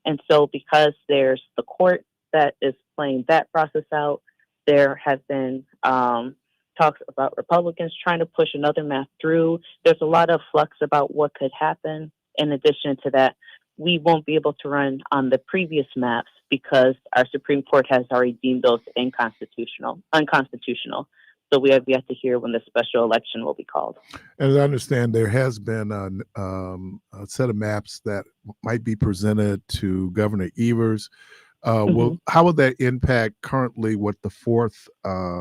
And so because there's the court that is playing that process out, there have been talks about Republicans trying to push another map through. There's a lot of flux about what could happen. In addition to that, we won't be able to run on the previous maps because our Supreme Court has already deemed those unconstitutional. So we have yet to hear when the special election will be called. As I understand, there has been a set of maps that might be presented to Governor Evers. How will that impact currently what the 4th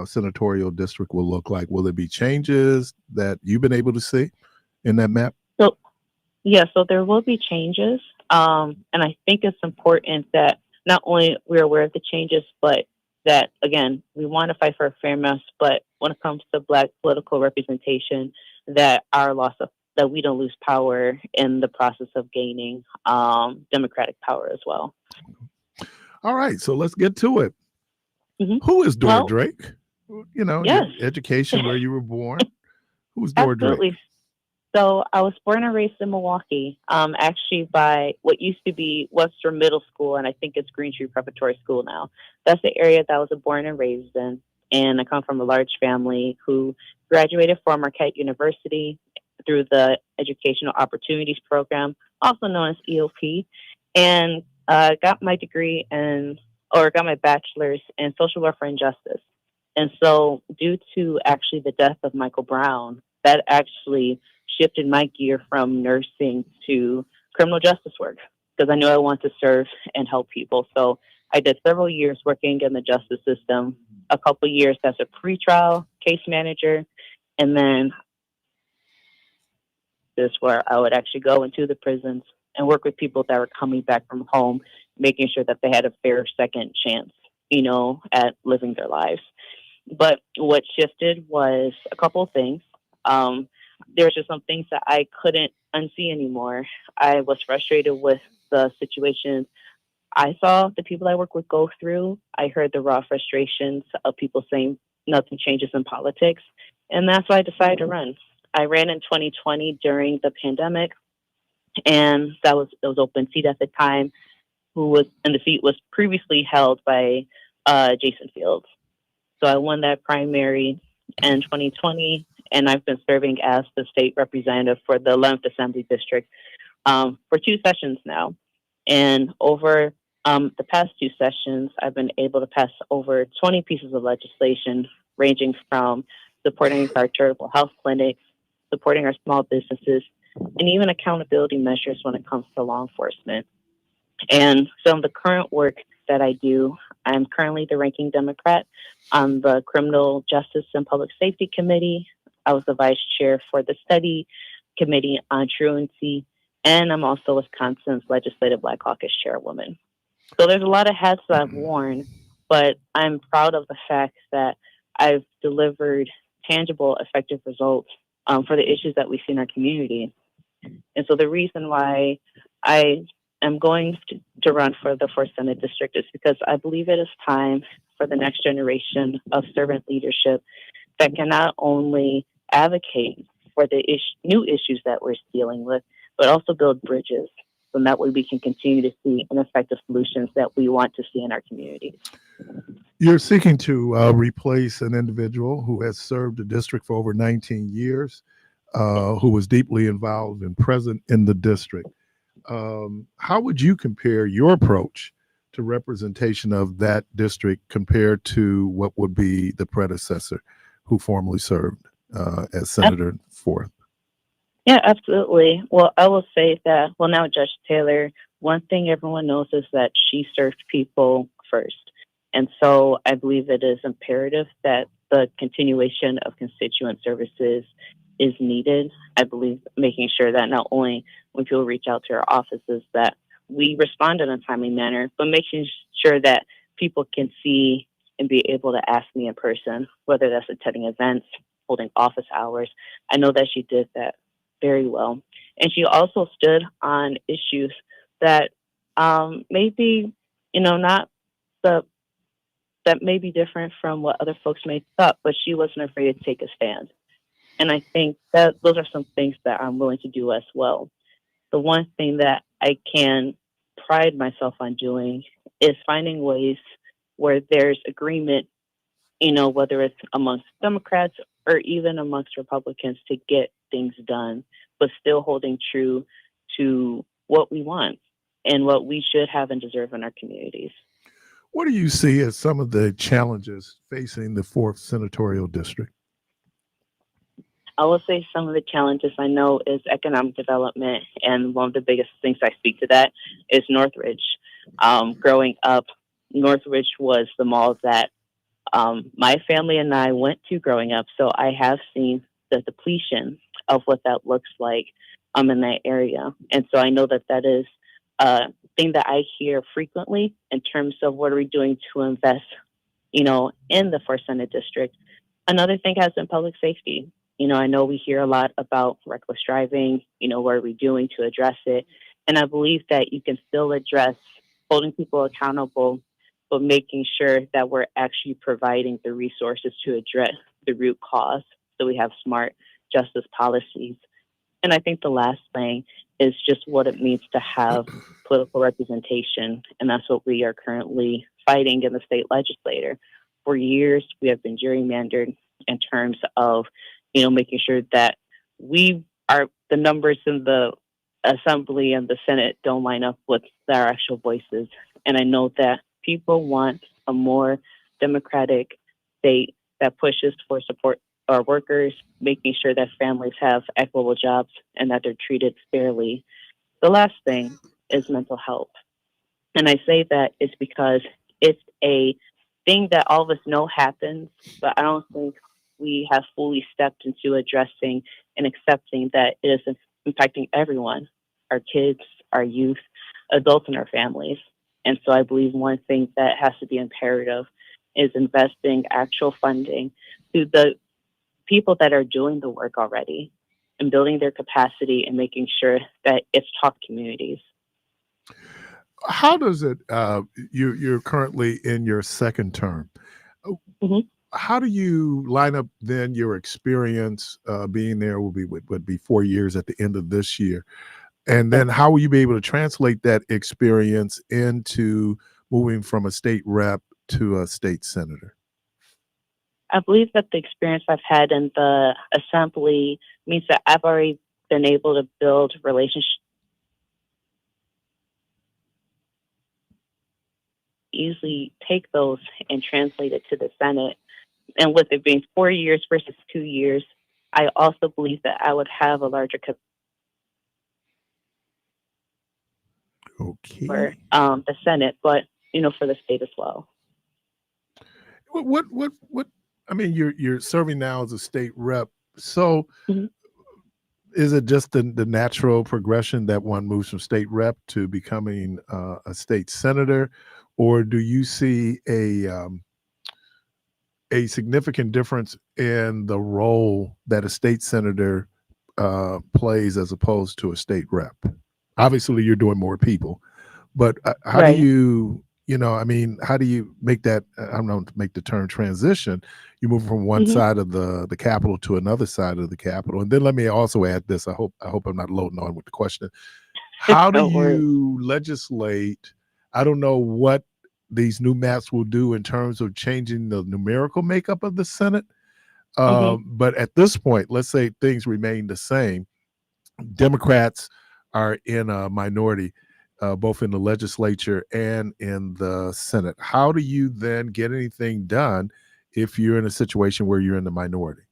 senatorial district will look like? Will there be changes that you've been able to see in that map? So there will be changes. And I think it's important that not only we're aware of the changes, but that, again, we want to fight for a fair maps, but when it comes to Black political representation, that that we don't lose power in the process of gaining democratic power as well. All right, so let's get to it. Who is Dora Drake? You know, yes. Your education, where you were born. Who's Dora Drake? So I was born and raised in Milwaukee, actually by what used to be Webster Middle School, and I think it's Green Tree Preparatory School now. That's the area that I was born and raised in. And I come from a large family who graduated from Marquette University through the Educational Opportunities Program, also known as EOP, and got my degree got my bachelor's in social welfare and justice. And so due to actually the death of Michael Brown, that actually shifted my gear from nursing to criminal justice work because I knew I wanted to serve and help people. So I did several years working in the justice system, a couple years as a pretrial case manager, and then this is where I would actually go into the prisons and work with people that were coming back from home, making sure that they had a fair second chance, at living their lives. But what shifted was a couple of things. There's just some things that I couldn't unsee anymore. I was frustrated with the situations I saw the people I work with go through. I heard the raw frustrations of people saying nothing changes in politics. And that's why I decided to run. I ran in 2020 during the pandemic, and it was open seat at the time, and the seat was previously held by Jason Fields. So I won that primary in 2020, and I've been serving as the state representative for the 11th Assembly District for 2 sessions now. And over the past 2 sessions, I've been able to pass over 20 pieces of legislation, ranging from supporting our charitable health clinics, supporting our small businesses, and even accountability measures when it comes to law enforcement. And some of the current work that I do, I'm currently the ranking Democrat on the Criminal Justice and Public Safety Committee. I was the vice chair for the study committee on truancy, and I'm also Wisconsin's Legislative Black Caucus chairwoman. So there's a lot of hats that I've worn, but I'm proud of the fact that I've delivered tangible, effective results for the issues that we see in our community. And so the reason why I am going to run for the 4th Senate District is because I believe it is time for the next generation of servant leadership that can not only advocate for the new issues that we're dealing with, but also build bridges. So that way we can continue to see effective solutions that we want to see in our communities. You're seeking to replace an individual who has served the district for over 19 years, who was deeply involved and present in the district. How would you compare your approach to representation of that district compared to what would be the predecessor who formerly served as Senator 4th? Yeah, absolutely. Well, I will say that, well, now Judge Taylor, one thing everyone knows is that she served people first. And so I believe it is imperative that the continuation of constituent services is needed. I believe making sure that not only when people reach out to our offices that we respond in a timely manner, but making sure that people can see and be able to ask me in person, whether that's attending events, holding office hours. I know that she did that very well. And she also stood on issues that maybe, not that may be different from what other folks may thought, but she wasn't afraid to take a stand. And I think that those are some things that I'm willing to do as well. The one thing that I can pride myself on doing is finding ways where there's agreement, whether it's amongst Democrats or even amongst Republicans to get things done, but still holding true to what we want and what we should have and deserve in our communities. What do you see as some of the challenges facing the 4th Senatorial District? I will say some of the challenges I know is economic development, and one of the biggest things I speak to that is Northridge. Growing up, Northridge was the mall that my family and I went to growing up, so I have seen the depletion of what that looks like in that area. And so I know that that is a thing that I hear frequently in terms of what are we doing to invest, in the 4th Senate District. Another thing has been public safety. I know we hear a lot about reckless driving, what are we doing to address it? And I believe that you can still address holding people accountable, but making sure that we're actually providing the resources to address the root cause so we have smart justice policies. And I think the last thing is just what it means to have political representation. And that's what we are currently fighting in the state legislature. For years, we have been gerrymandered in terms of, making sure that the numbers in the Assembly and the Senate don't line up with our actual voices. And I know that people want a more democratic state that pushes for support our workers, making sure that families have equitable jobs and that they're treated fairly. The last thing is mental health. And I say that it's because it's a thing that all of us know happens, but I don't think we have fully stepped into addressing and accepting that it is impacting everyone, our kids, our youth, adults, and our families. And so I believe one thing that has to be imperative is investing actual funding to the people that are doing the work already and building their capacity and making sure that it's taught communities. How does it, you're currently in your second term. Mm-hmm. How do you line up then your experience being there would be 4 years at the end of this year? And then how will you be able to translate that experience into moving from a state rep to a state senator? I believe that the experience I've had in the Assembly means that I've already been able to build relationships, easily take those and translate it to the Senate. And with it being 4 years versus 2 years, I also believe that I would have a larger Okay. for the Senate, but for the state as well. What? I mean, you're serving now as a state rep. So, is it just the natural progression that one moves from state rep to becoming a state senator, or do you see a significant difference in the role that a state senator plays as opposed to a state rep? Obviously, you're doing more people, but how do Right. you, I mean, how do you make that, I don't know, to make the term transition? You move from one side of the Capitol to another side of the Capitol. And then let me also add this. I hope I'm not loading on with the question. How do Don't worry. you legislate? I don't know what these new maps will do in terms of changing the numerical makeup of the Senate. But at this point, let's say things remain the same. Democrats are in a minority, both in the legislature and in the Senate. How do you then get anything done if you're in a situation where you're in the minority?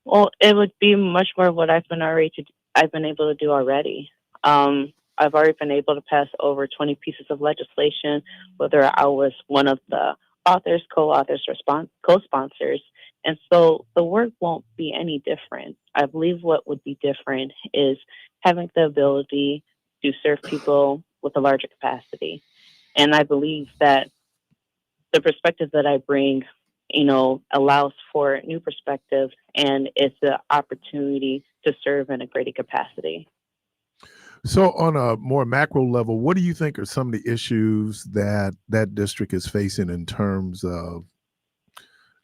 Well, it would be much more of what I've been able to do already. I've already been able to pass over 20 pieces of legislation, whether I was one of the authors, co-authors, or co-sponsors. And so the work won't be any different. I believe what would be different is having the ability to serve people with a larger capacity. And I believe that the perspective that I bring, allows for new perspective, and it's an opportunity to serve in a greater capacity. So on a more macro level, what do you think are some of the issues that district is facing in terms of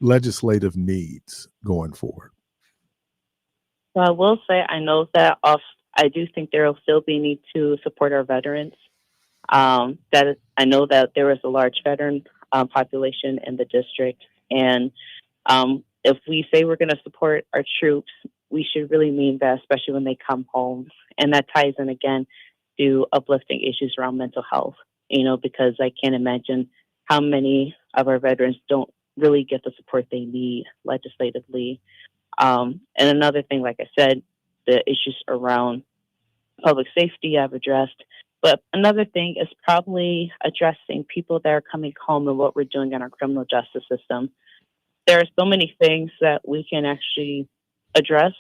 legislative needs going forward? So I will say I know that I do think there will still be need to support our veterans. I know that there is a large veteran population in the district, and if we say we're going to support our troops, we should really mean that, especially when they come home. And that ties in again to uplifting issues around mental health, because I can't imagine how many of our veterans don't really get the support they need legislatively. And another thing, like I said, the issues around public safety I've addressed. But another thing is probably addressing people that are coming home and what we're doing in our criminal justice system. There are so many things that we can actually address,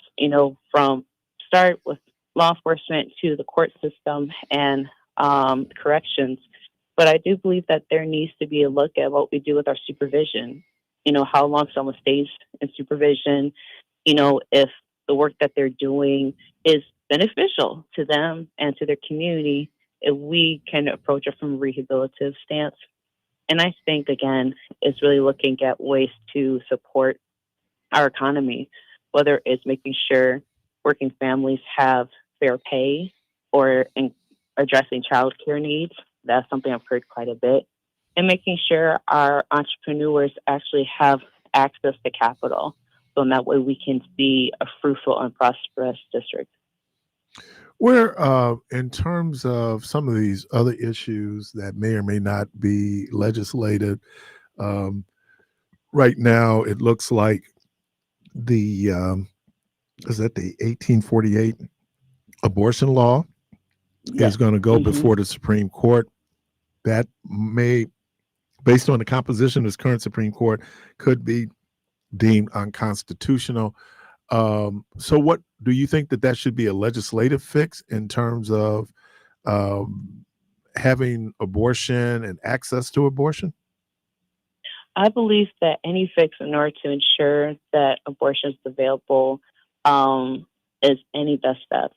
from start with law enforcement to the court system and corrections. But I do believe that there needs to be a look at what we do with our supervision. How long someone stays in supervision, if the work that they're doing is beneficial to them and to their community, if we can approach it from a rehabilitative stance. And I think, again, it's really looking at ways to support our economy, whether it's making sure working families have fair pay or addressing childcare needs. That's something I've heard quite a bit. And making sure our entrepreneurs actually have access to capital. So in that way we can see a fruitful and prosperous district. Where, in terms of some of these other issues that may or may not be legislated, right now it looks like the 1848 abortion law is going to go before the Supreme Court. That may, based on the composition of this current Supreme Court, could be deemed unconstitutional. So what do you think that should be a legislative fix in terms of having abortion and access to abortion? I believe that any fix in order to ensure that abortion is available is any best step.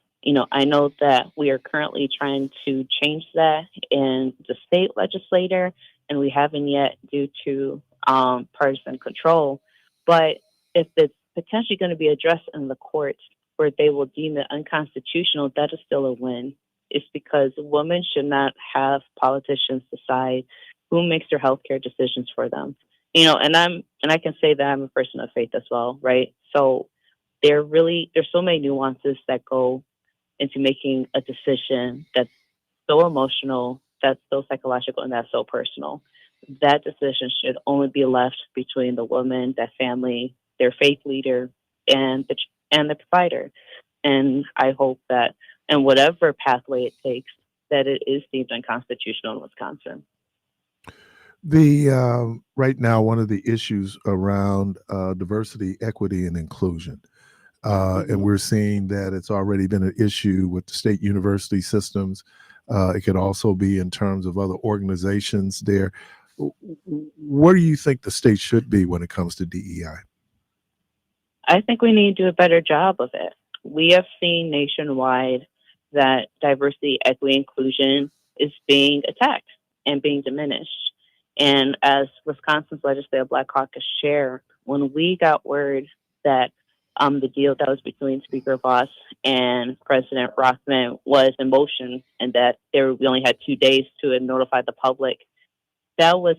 I know that we are currently trying to change that in the state legislature, and we haven't yet due to partisan control. But if it's potentially going to be addressed in the courts where they will deem it unconstitutional, that is still a win. It's because women should not have politicians decide who makes their healthcare decisions for them. And I can say that I'm a person of faith as well, right? So there's so many nuances that go into making a decision that's so emotional, that's so psychological, and that's so personal. That decision should only be left between the woman, that family, their faith leader, and the provider. And I hope that, in whatever pathway it takes, that it is deemed unconstitutional in Wisconsin. The right now, one of the issues around diversity, equity, and inclusion, and we're seeing that it's already been an issue with the state university systems. It could also be in terms of other organizations there. Where do you think the state should be when it comes to DEI? I think we need to do a better job of it. We have seen nationwide that diversity, equity, inclusion is being attacked and being diminished. And as Wisconsin's Legislative Black Caucus chair, when we got word that the deal that was between Speaker Voss and President Rothman was in motion and that we only had 2 days to notify the public, that was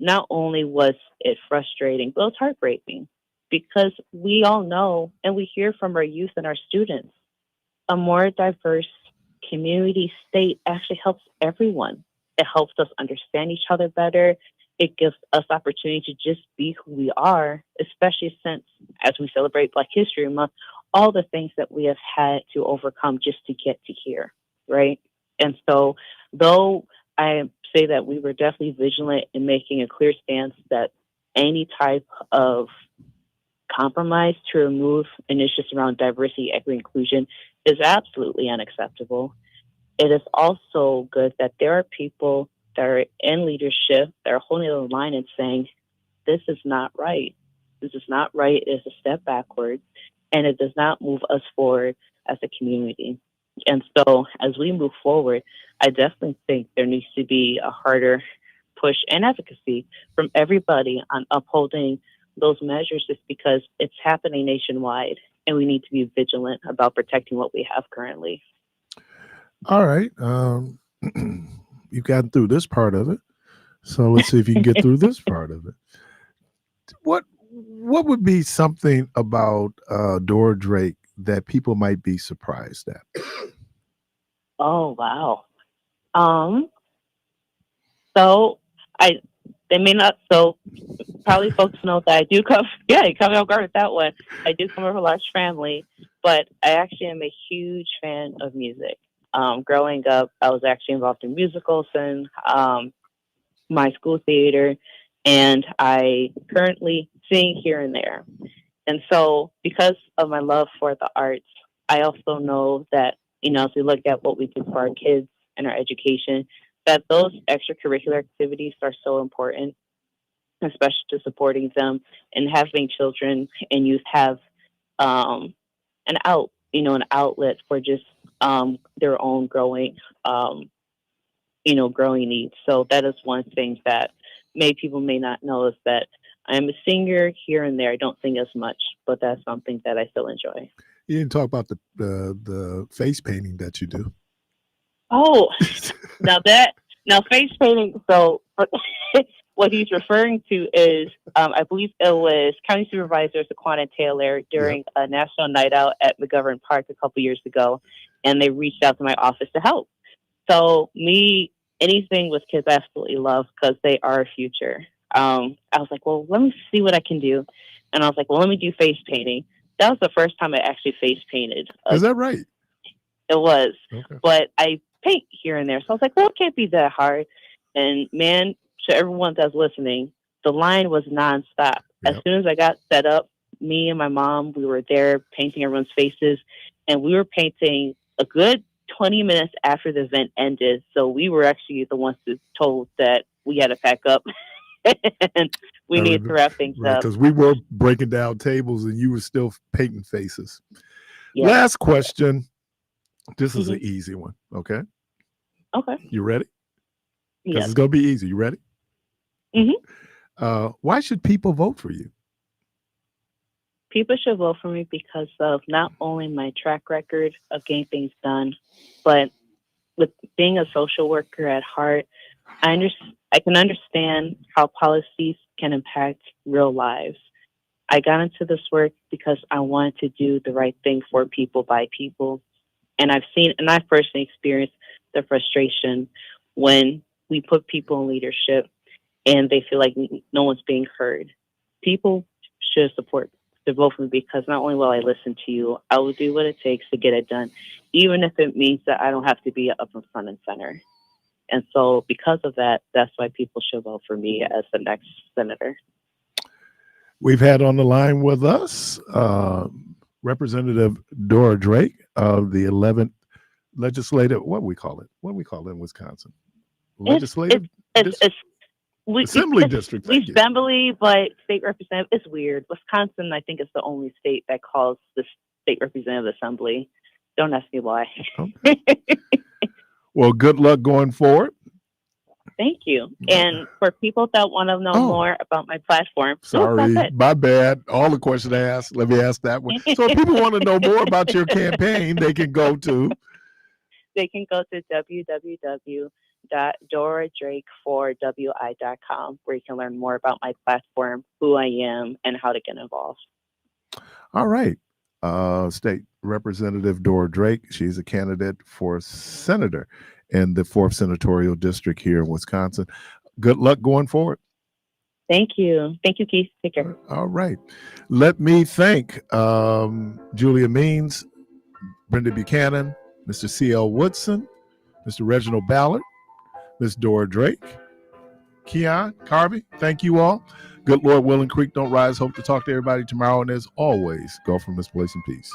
not only was it frustrating, but it was heartbreaking, because we all know and we hear from our youth and our students, a more diverse community state actually helps everyone. It helps us understand each other better. It gives us opportunity to just be who we are, especially since, as we celebrate Black History Month, all the things that we have had to overcome just to get to here, right? And so, though I say that we were definitely vigilant in making a clear stance that any type of compromise to remove initiatives around diversity, equity, inclusion is absolutely unacceptable. It is also good that there are people that are in leadership that are holding the line and saying, this is not right. This is not right. It is a step backward, and it does not move us forward as a community. And so as we move forward, I definitely think there needs to be a harder push and advocacy from everybody on upholding those measures, just because it's happening nationwide, and we need to be vigilant about protecting what we have currently. All right. You've gotten through this part of it. So let's see if you can get through this part of it. What would be something about Dora Drake that people might be surprised at? Oh, wow. So they may not, so probably folks know that I do come, you come off guard with that one. I do come from a large family, but I actually am a huge fan of music. Growing up, I was actually involved in musicals and my school theater, and I currently sing here and there. And so because of my love for the arts, I also know that, as we look at what we do for our kids and our education, that those extracurricular activities are so important, especially to supporting them and having children and youth have an outlet for just their own growing needs. So that is one thing that people may not know, is that I'm a singer here and there. I don't sing as much, but that's something that I still enjoy. You didn't talk about the face painting that you do. Oh, now face painting. So what he's referring to is, I believe it was County Supervisor Saquana Taylor during a national night out at McGovern Park a couple years ago, and they reached out to my office to help. So anything with kids, I absolutely love, because they are our future. I was like, well, let me see what I can do. And I was like, well, let me do face painting. That was the first time I actually face painted. Is that right? It was. Okay. But I paint here and there. So I was like, well, it can't be that hard. And man, to everyone that's listening, the line was nonstop. As soon as I got set up, me and my mom, we were there painting everyone's faces. And we were painting a good 20 minutes after the event ended. So we were actually the ones that told that we had to pack up and we needed to wrap things up. Because we were breaking down tables and you were still painting faces. Yeah. Last question. This is an easy one. Okay. Okay. You ready? Because Yes. it's going to be easy. You ready? Why should people vote for you? People should vote for me because of not only my track record of getting things done, but with being a social worker at heart, I can understand how policies can impact real lives. I got into this work because I wanted to do the right thing for people by people. And I've personally experienced the frustration when we put people in leadership and they feel like no one's being heard. People should support to vote for me, because not only will I listen to you, I will do what it takes to get it done, even if it means that I don't have to be up in front and center. And so because of that, that's why people should vote for me as the next senator. We've had on the line with us Representative Dora Drake of the 11th Legislative, what do we call it in Wisconsin? Legislative Assembly District. We assembly, but state representative, it's weird. Wisconsin, I think, is the only state that calls the state representative assembly. Don't ask me why. Okay. Well, good luck going forward. Thank you. And for people that want to know more about my platform. Sorry, my bad. All the questions I asked, let me ask that one. So if people want to know more about your campaign, they can go to www.doradrake4wi.com, where you can learn more about my platform, who I am, and how to get involved. All right. State Representative Dora Drake. She's a candidate for senator in the 4th Senatorial District here in Wisconsin. Good luck going forward. Thank you. Thank you, Keith. Take care. All right. Let me thank Julia Means, Brenda Buchanan, Mr. C.L. Woodson, Mr. Reginald Ballard, Ms. Dora Drake, Keon, Carvey. Thank you all. Good Lord willing, creek don't rise. Hope to talk to everybody tomorrow. And as always, go from this place in peace.